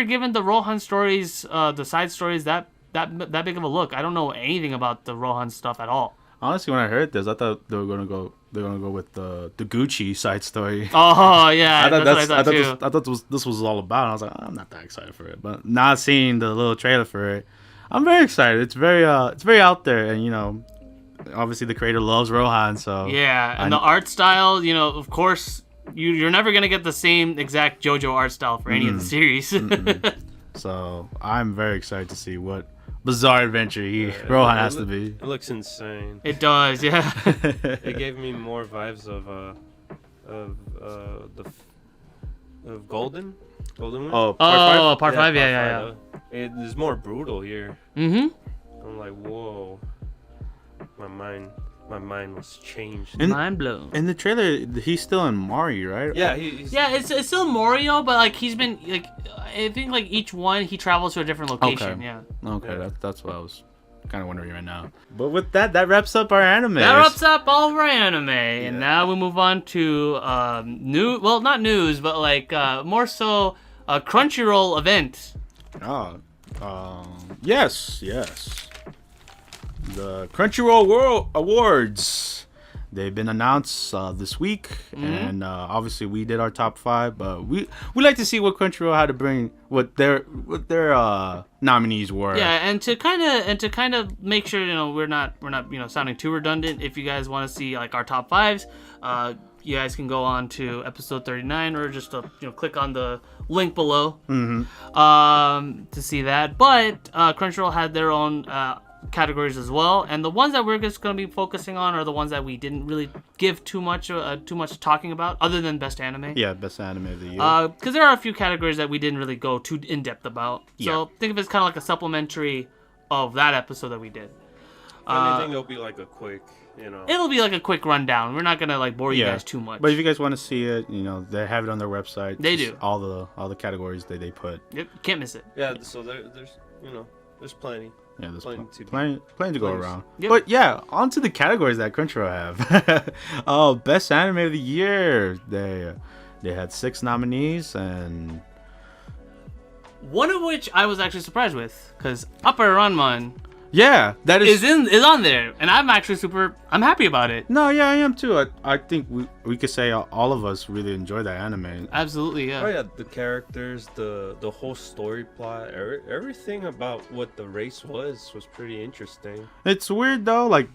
given the Rohan stories, the side stories that big of a look. I don't know anything about the Rohan stuff at all. Honestly, when I heard this, I thought they were gonna go with the Gucci side story. Oh yeah, that's what I thought too. I thought this was all about. I was like, I'm not that excited for it, but not seeing the little trailer for it, I'm very excited. It's very out there, and obviously the creator loves Rohan, so yeah, and the art style, of course. You're never gonna get the same exact JoJo art style for any of the series. So I'm very excited to see what bizarre adventure Rohan has to be. It looks insane. It does, yeah. It gave me more vibes of Golden Wind. Oh, part five, yeah. It is more brutal here. I'm like, whoa, my mind was changed. Mind blown. In the trailer, he's still in Mari, right? Yeah, it's still Morio, but like he's been like, I think like each one he travels to a different location. Okay. Yeah. Okay, that's what I was kind of wondering right now. But with that wraps up our anime. That wraps up all of our anime, and now we move on to not news, but like more so a Crunchyroll event. Yes. The Crunchyroll World Awards. They've been announced this week, and obviously we did our top 5. But we like to see what Crunchyroll had to bring, what their nominees were. Yeah, and to kind of make sure we're not sounding too redundant. If you guys want to see like our top 5s, you guys can go on to episode 39 or just click on the link below to see that. But Crunchyroll had their own categories as well, and the ones that we're just going to be focusing on are the ones that we didn't really give too much talking about, other than best anime. Yeah, best anime of the year. Because there are a few categories that we didn't really go too in depth about. So think of it as kind of like a supplementary of that episode that we did. I think it'll be like a quick, It'll be like a quick rundown. We're not gonna like bore you guys too much. But if you guys want to see it, they have it on their website. They do all the categories that they put. Yep, can't miss it. Yeah, so there's plenty. Yeah, there's plenty to go around. Yep. But yeah, on to the categories that Crunchyroll have. Best anime of the year. They had 6 nominees, and one of which I was actually surprised with, because Upper Ranman. Yeah, that is on there, and I'm happy about it. No, yeah, I am too. I think we could say all of us really enjoy that anime. Absolutely, yeah. Oh yeah, the characters, the whole story plot, everything about what the race was pretty interesting. It's weird though, like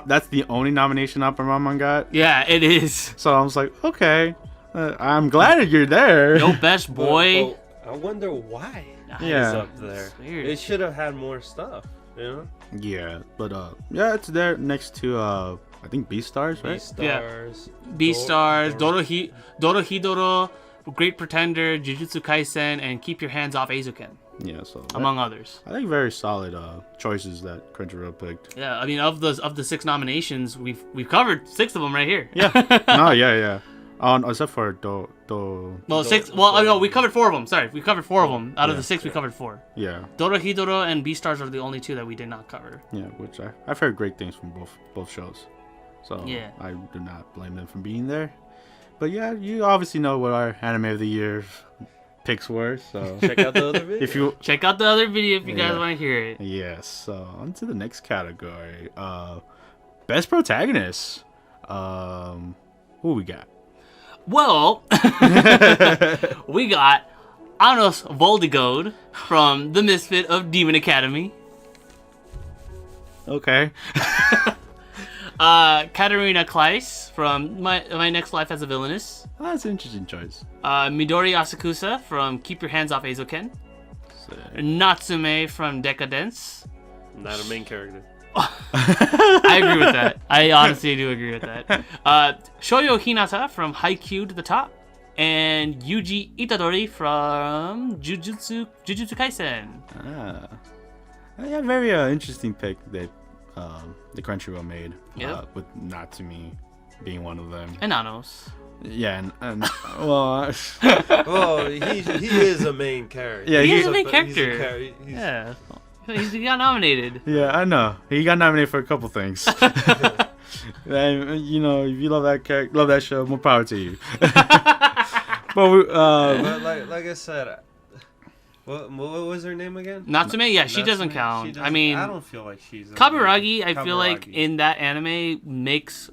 that's the only nomination Upper Ranman got. Yeah, it is. So I was like, okay, I'm glad that you're there. No best boy. Well, I wonder why. Yeah, it's up there. It should have had more stuff. Yeah, but it's there next to I think Beastars, right? Beastars, Dorohedoro, Great Pretender, Jujutsu Kaisen, and Keep Your Hands Off Eizouken. Yeah, so among others. I think very solid choices that Crunchyroll picked. Yeah, I mean of the 6 nominations, we've covered 6 of them right here. Yeah. No, yeah. Oh, no, except for Well, 6. Well, no, we covered 4 of them. Sorry, we covered 4 of them. Out of the 6, we covered 4. Yeah. Dorohedoro and Beastars are the only 2 that we did not cover. Yeah, which I've heard great things from both shows. So yeah. I do not blame them for being there. But yeah, you obviously know what our anime of the year picks were. So check out the other video. Check out the other video if you guys want to hear it. Yes. So on to the next category. Best protagonist. Who we got? Well, we got Anos Voldigode from The Misfit of Demon Academy. Okay. Katarina Kleiss from My Next Life as a Villainess. Oh, that's an interesting choice. Midori Asakusa from Keep Your Hands Off Aizoken. Natsume from Decadence. Not a main character. I agree with that. I honestly do agree with that. Shoyo Hinata from Haikyuu to the Top. And Yuji Itadori from Jujutsu Kaisen. Yeah, very interesting pick that the Crunchyroll made. Yep. With Natsume being one of them. And Anos. Yeah, and well... well, he is a main character. Yeah, he is a main character. Yeah. He got nominated. Yeah, I know. He got nominated for a couple things. And, you know, if you love that character, love that show, more power to you. But like I said, what was her name again? Natsume? Yeah, she doesn't count. I mean, I don't feel like she's. Kaburagi, I feel like in that anime makes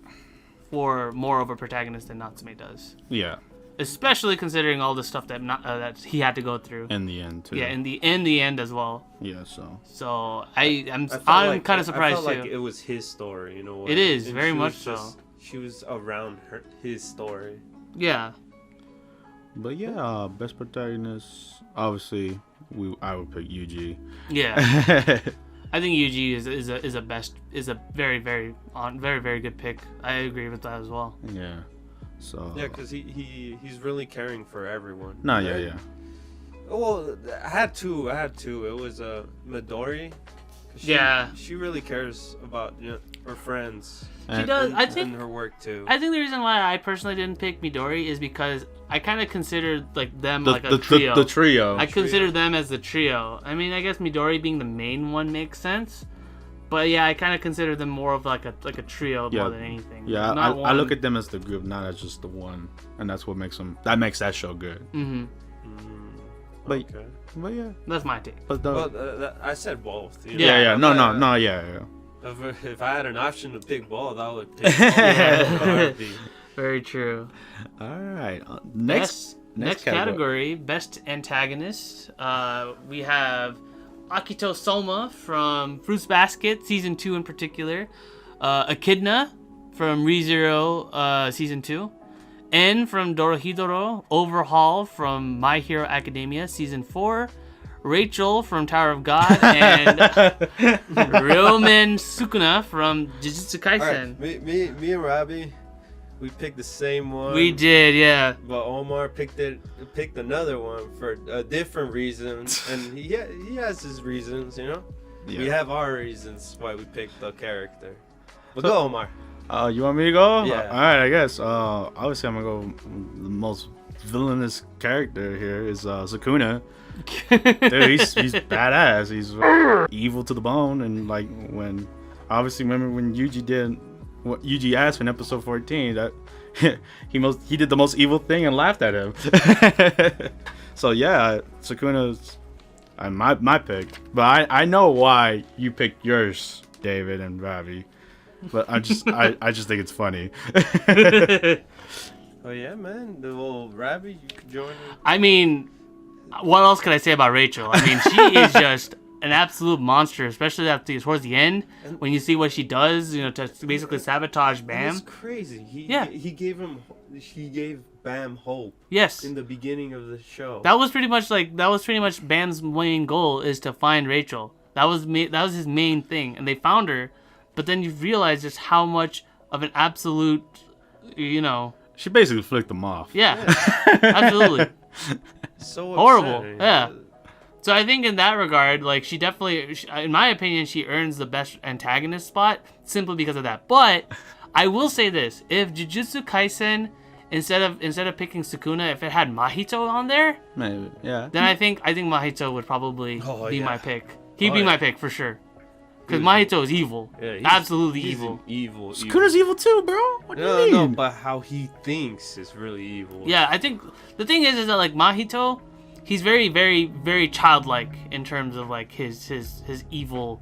for more of a protagonist than Natsume does. Yeah. Especially considering all the stuff that that he had to go through. In the end, too. Yeah, in the end as well. Yeah, so. So I'm kind of surprised I felt too. like it was his story, you know. It is very much so. She was around his story. Yeah. But yeah, best protagonist. Obviously, I would pick Yuji. Yeah. I think Yuji is a very very good pick. I agree with that as well. Yeah. So. Yeah, because he's really caring for everyone. No, right? yeah. Well, I had two. It was Midori. She really cares about her friends. She does. I think and her work too. I think the reason why I personally didn't pick Midori is because I kind of considered them like a trio. The trio. I consider them as the trio. I mean, I guess Midori being the main one makes sense. But yeah, I kind of consider them more of like a trio more than anything. Yeah, I look at them as the group, not as just the one, and that's what makes that show good. Mm-hmm. But okay. But yeah, that's my take. But I said both. You know? Yeah. No. Yeah. If I had an option to pick both, I would pick both. Very true. All right. Next category, best antagonist. We have Akito Soma from Fruits Basket Season 2 in particular. Echidna from ReZero Season 2. En from Dorohedoro. Overhaul from My Hero Academia Season 4. Rachel from Tower of God. And Ryomen Sukuna from Jujutsu Kaisen. Right. Me and Robbie, we picked the same one. We did, yeah. But Omar picked another one for a different reason, and he has his reasons, you know. Yeah. We have our reasons why we picked the character. But go, Omar. You want me to go? Yeah. All right, I guess. Obviously, I'm gonna go. The most villainous character here is Sukuna. Dude, he's badass. He's evil to the bone, and like remember when Yuji did what Yuji asked in episode 14 that he did the most evil thing and laughed at him. So yeah, Sukuna's my pick, but I know why you picked yours, David and Ravi. But I just think it's funny. Oh yeah, man. Well, Ravi, you could join me. I mean, what else can I say about Rachel? I mean, she is just an absolute monster, especially towards the end when you see what she does, to basically sabotage Bam. It's crazy. He gave Bam hope. Yes. In the beginning of the show. That was pretty much Bam's main goal, is to find Rachel. That was his main thing, and they found her. But then you realize just how much of an absolute, She basically flicked them off. Yeah. Absolutely. So horrible. upsetting. Yeah. So I think in that regard, like, she definitely, in my opinion, she earns the best antagonist spot simply because of that. But I will say this: if Jujutsu Kaisen instead of picking Sukuna, if it had Mahito on there, Maybe, yeah. then I think Mahito would probably be my pick. He'd be my pick for sure. Because Mahito is evil. Yeah, absolutely evil. Evil. Sukuna's evil too, bro. What do you mean? No, but how he thinks is really evil. Yeah, I think the thing is that like Mahito, he's very, very, very childlike in terms of like his evil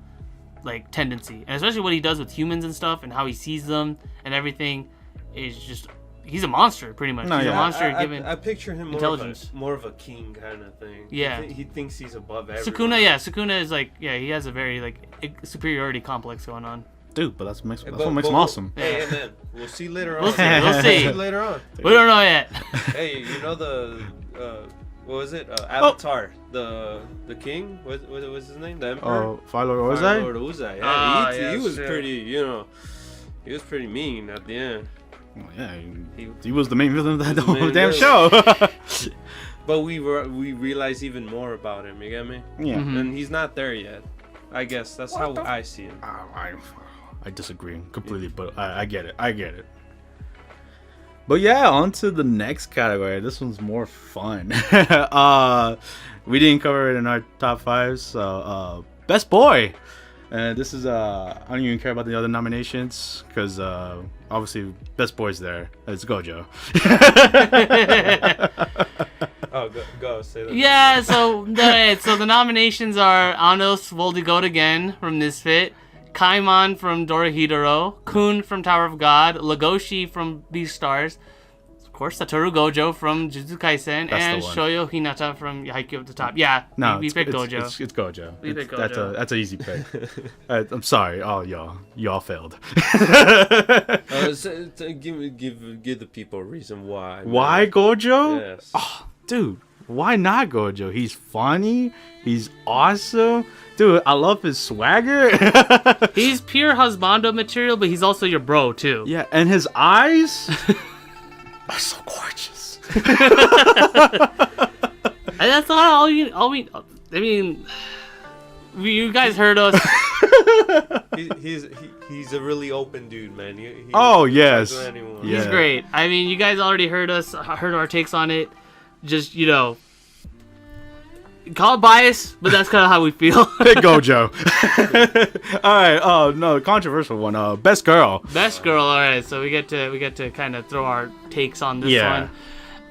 like tendency, and especially what he does with humans and stuff, and how he sees them and everything is just. He's a monster, pretty much. He's a monster given I picture him intelligence. more of a king kind of thing. Yeah. He thinks he's above everyone. Sukuna is like, he has a very like superiority complex going on. Dude, but that's what makes him awesome. Hey, man, we'll see later on. We'll see later on. We don't know yet. Hey, you know the what was it? Avatar, the king. What was his name? The emperor. Oh, Fire Lord Ozai. Lord Ozai. Yeah, he was pretty. He was pretty mean at the end. Well, yeah, he was the main villain of that whole damn show. But we realize even more about him. You get me? Yeah. Mm-hmm. And he's not there yet. I guess that's how I see him. I disagree completely, but I get it. But yeah, on to the next category. This one's more fun. We didn't cover it in our top 5, so best boy. This is I don't even care about the other nominations because obviously best boy's there. It's Gojo. Oh, go say that. Yeah, so the nominations are Anos Voldigoat again from Misfit, Kaimon from Dorohedoro, Kun from Tower of God, Legoshi from Beastars, of course Satoru Gojo from Jujutsu Kaisen, and Shoyo Hinata from Haikyuu at the top. Yeah, no, we picked Gojo. It's Gojo. We picked Gojo. That's an easy pick. I'm sorry, y'all failed. Give the people a reason why. Why Gojo? Yes. Oh, dude, why not Gojo? He's funny. He's awesome. Dude, I love his swagger. He's pure husbando material, but he's also your bro too. Yeah, and his eyes are so gorgeous. And that's not all we. I mean, you guys heard us. He's a really open dude, man. He yes. He's great. I mean, you guys already heard our takes on it. Just call it bias, but that's kind of how we feel. Big Gojo. All right. Oh no, controversial one. Best girl. Best girl. All right. So we get to kind of throw our takes on this one.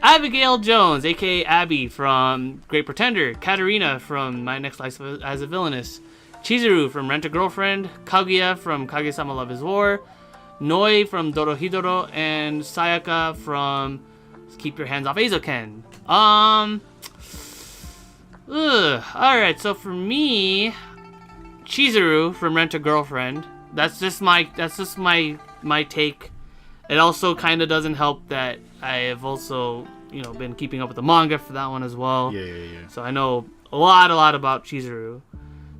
Abigail Jones, aka Abby from Great Pretender. Katarina from My Next Life as a Villainess. Chizuru from Rent a Girlfriend. Kaguya from Kaguya-sama Love is War. Noi from Dorohedoro, and Sayaka from Keep Your Hands Off Eizouken. Alright, so for me, Chizuru from Rent a Girlfriend. That's just my take. It also kind of doesn't help that I have also, been keeping up with the manga for that one as well. Yeah. So I know a lot about Chizuru.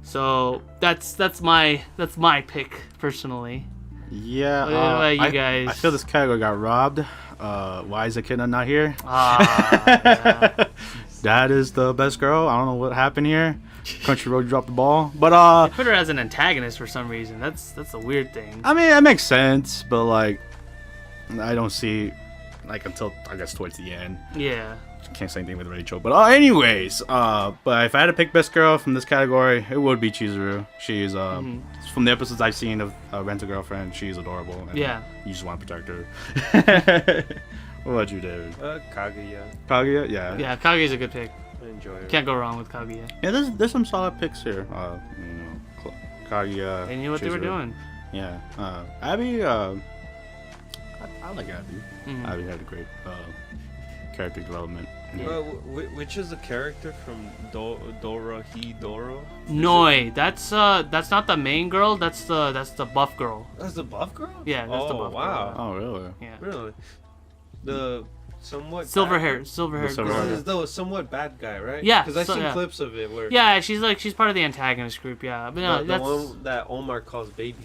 So that's my pick personally. Yeah. What about you guys? I feel this category got robbed. Why is Akina not here? Yeah. That is the best girl. I don't know what happened here. Crunchyroll dropped the ball, but they put her as an antagonist for some reason. That's a weird thing. I mean, it makes sense, but like, I don't see until I guess towards the end. Yeah. Can't say anything with Rachel, but anyways, but if I had to pick best girl from this category, it would be Chizuru. She is from the episodes I've seen of Rent a Girlfriend, she's adorable. And you just want to protect her. What about you, David? Kaguya. Kaguya, yeah. Yeah, Kaguya's a good pick. I enjoy her. Can't go wrong with Kaguya. Yeah, there's some solid picks here. Kaguya. They knew what they were doing. Yeah. Abby. I like Abby. Mm-hmm. Abby had a great character development. Yeah. Which is the character from Dorohedoro? Noi. That's not the main girl. That's the buff girl. That's the buff girl? Yeah, that's the buff wow. girl. Oh, really? Yeah. Really? The somewhat silver hair girl. Is the somewhat bad guy, right? Yeah. Because I've seen clips of it where. Yeah, she's part of the antagonist group. Yeah, but no, the one that Omar calls baby.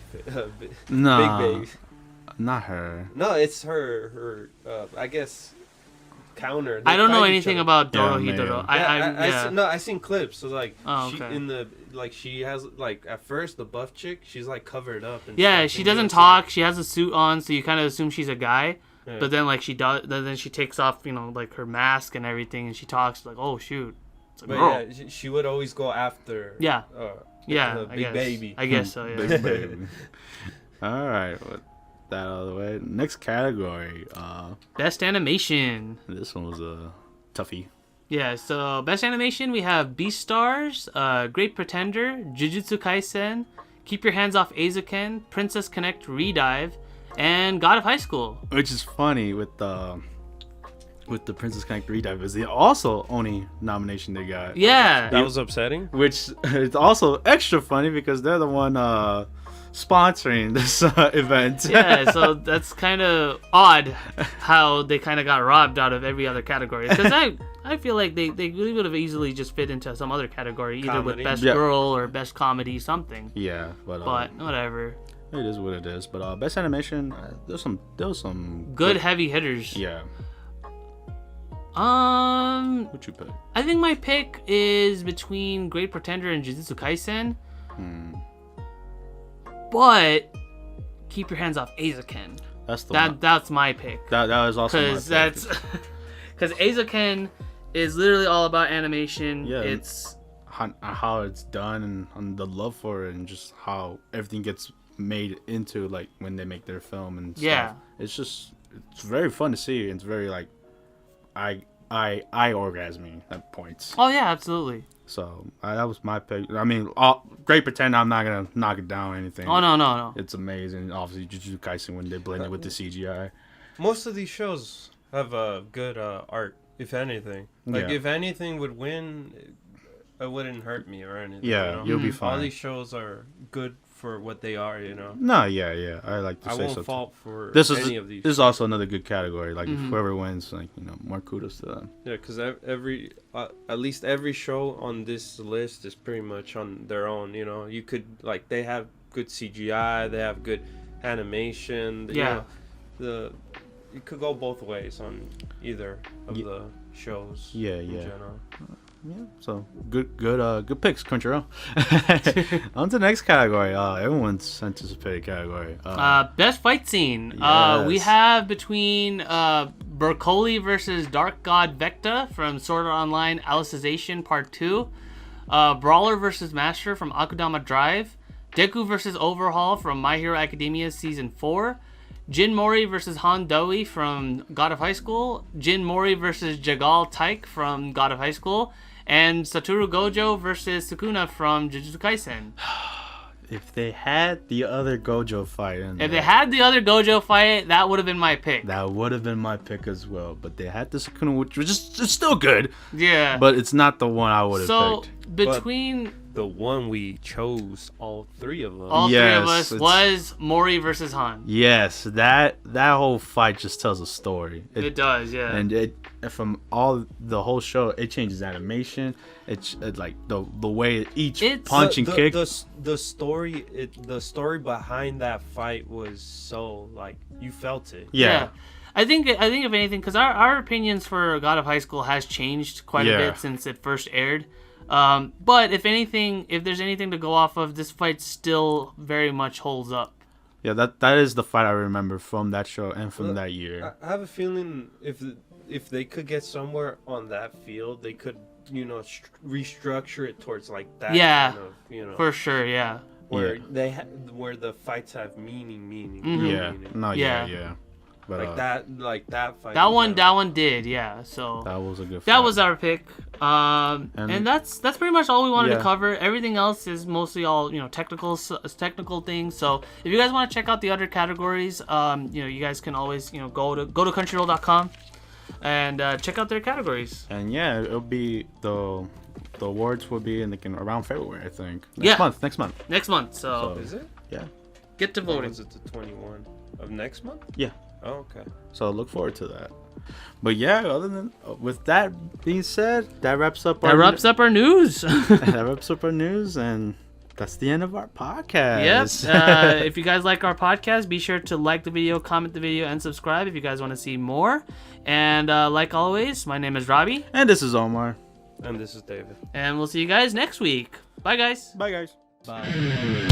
No. Big baby. Not her. No, it's her. I guess. Counter. I don't know anything about Dorohedoro. I seen clips. So like, she has at first the buff chick, she's like covered up. And she doesn't talk. She has a suit on, so you kind of assume she's a guy. Yeah. But then like she does, then she takes off, like her mask and everything, and she talks like, oh shoot, it's a But girl. yeah, she would always go after. Yeah. The I big guess. baby. I guess so. Yeah. Big baby. All right, with that out of the way, next category. Best animation. This one was a toughie. Yeah, so best animation, we have Beastars, Great Pretender, Jujutsu Kaisen, Keep Your Hands Off Eizouken, Princess Connect Redive, and God of High School. Which is funny with the Princess Connect Redive is the also only nomination they got. Yeah. That was upsetting. Which is also extra funny because they're the one sponsoring this event. Yeah, so that's kind of odd how they kind of got robbed out of every other category. Because I feel like they really would have easily just fit into some other category, either Comedy. with Best Yeah. Girl or Best Comedy, something. Yeah, but Whatever. it is what it is. But best animation, there was some Good heavy hitters. Yeah. Um, What you pick? I think my pick is between Great Pretender and Jujutsu Kaisen. But Keep Your Hands Off Eizouken. That's the one. That's my pick. That was also my pick. Because Eizouken is literally all about animation. Yeah. It's how it's done and the love for it and just how everything gets made into like when they make their film and stuff. Yeah. It's very fun to see. It's very like eye orgasming at points. oh yeah, absolutely. So that was my pick. I mean, Great Pretender, I'm not gonna knock it down or anything. Oh no. It's amazing. Obviously, Jujutsu Kaisen when they blend it with the CGI. Most of these shows have good art, if anything. Like, Yeah. if anything would win, it wouldn't hurt me or anything. Yeah, you'll be fine. All these shows are good for what they are, No, yeah. I like to I say won't so. fault for This any of these. is also another good category. Like if whoever wins, like more kudos to them. Yeah, because at least every show on this list is pretty much on their own. You could they have good CGI, they have good animation. Yeah. You could go both ways on either of the shows. Yeah, in yeah. general. Yeah, so good picks, Crunchyroll. On to the next category. Everyone's anticipated category. Best fight scene. Yes. We have between Berkoli versus Dark God Vecta from Sword Art Online Alicization Part 2. Brawler versus Master from Akudama Drive. Deku versus Overhaul from My Hero Academia Season 4. Jin Mori versus Han Doi from God of High School. Jin Mori versus Jagal Taik from God of High School. And Satoru Gojo versus Sukuna from Jujutsu Kaisen. If they had the other Gojo fight in If there, they had the other Gojo fight, that would have been my pick. that would have been my pick as well. But they had the Sukuna, which was it's still good, Yeah. but it's not the one I would have So picked. between The one we chose, all three of us. all three of Yes, us it's- was Mori versus Han. Yes, that whole fight just tells a story. It does, yeah. And it from all the whole show, it changes animation. It's like the way each punch and kick. The story behind that fight was so you felt it. Yeah. I think if anything, because our opinions for God of High School has changed quite a Yeah. bit since it first aired. But if anything, if there's anything to go off of, this fight still very much holds up. Yeah, that is the fight I remember from that show and from that year. I have a feeling if they could get somewhere on that field, they could restructure it towards that. Yeah, kind of, for sure, yeah. where Yeah. where the fights have meaning. Mhm. real Yeah. meaning. No. Yeah. Yeah. But that fight. That in one general. did, yeah. So that was a good. that fight. was our pick. And that's pretty much all we wanted to Yeah. cover. Everything else is mostly all technical things. So if you guys want to check out the other categories, you guys can always go to Crunchyroll.com and check out their categories. And yeah, it'll be the awards will be around February, I think. Yeah. Next month. Next month. So So- Is it? Yeah. get to Or voting. was it the 21 of next month? Yeah. Oh, okay. So look forward to that. But yeah, other than with that being said, that wraps up That wraps up our news. that wraps up our news, and that's the end of our podcast. Yep. If you guys like our podcast, be sure to like the video, comment the video, and subscribe if you guys want to see more. And like always, my name is Robbie, And this is Omar. And this is David. and we'll see you guys next week. Bye, guys. Bye, guys. Bye.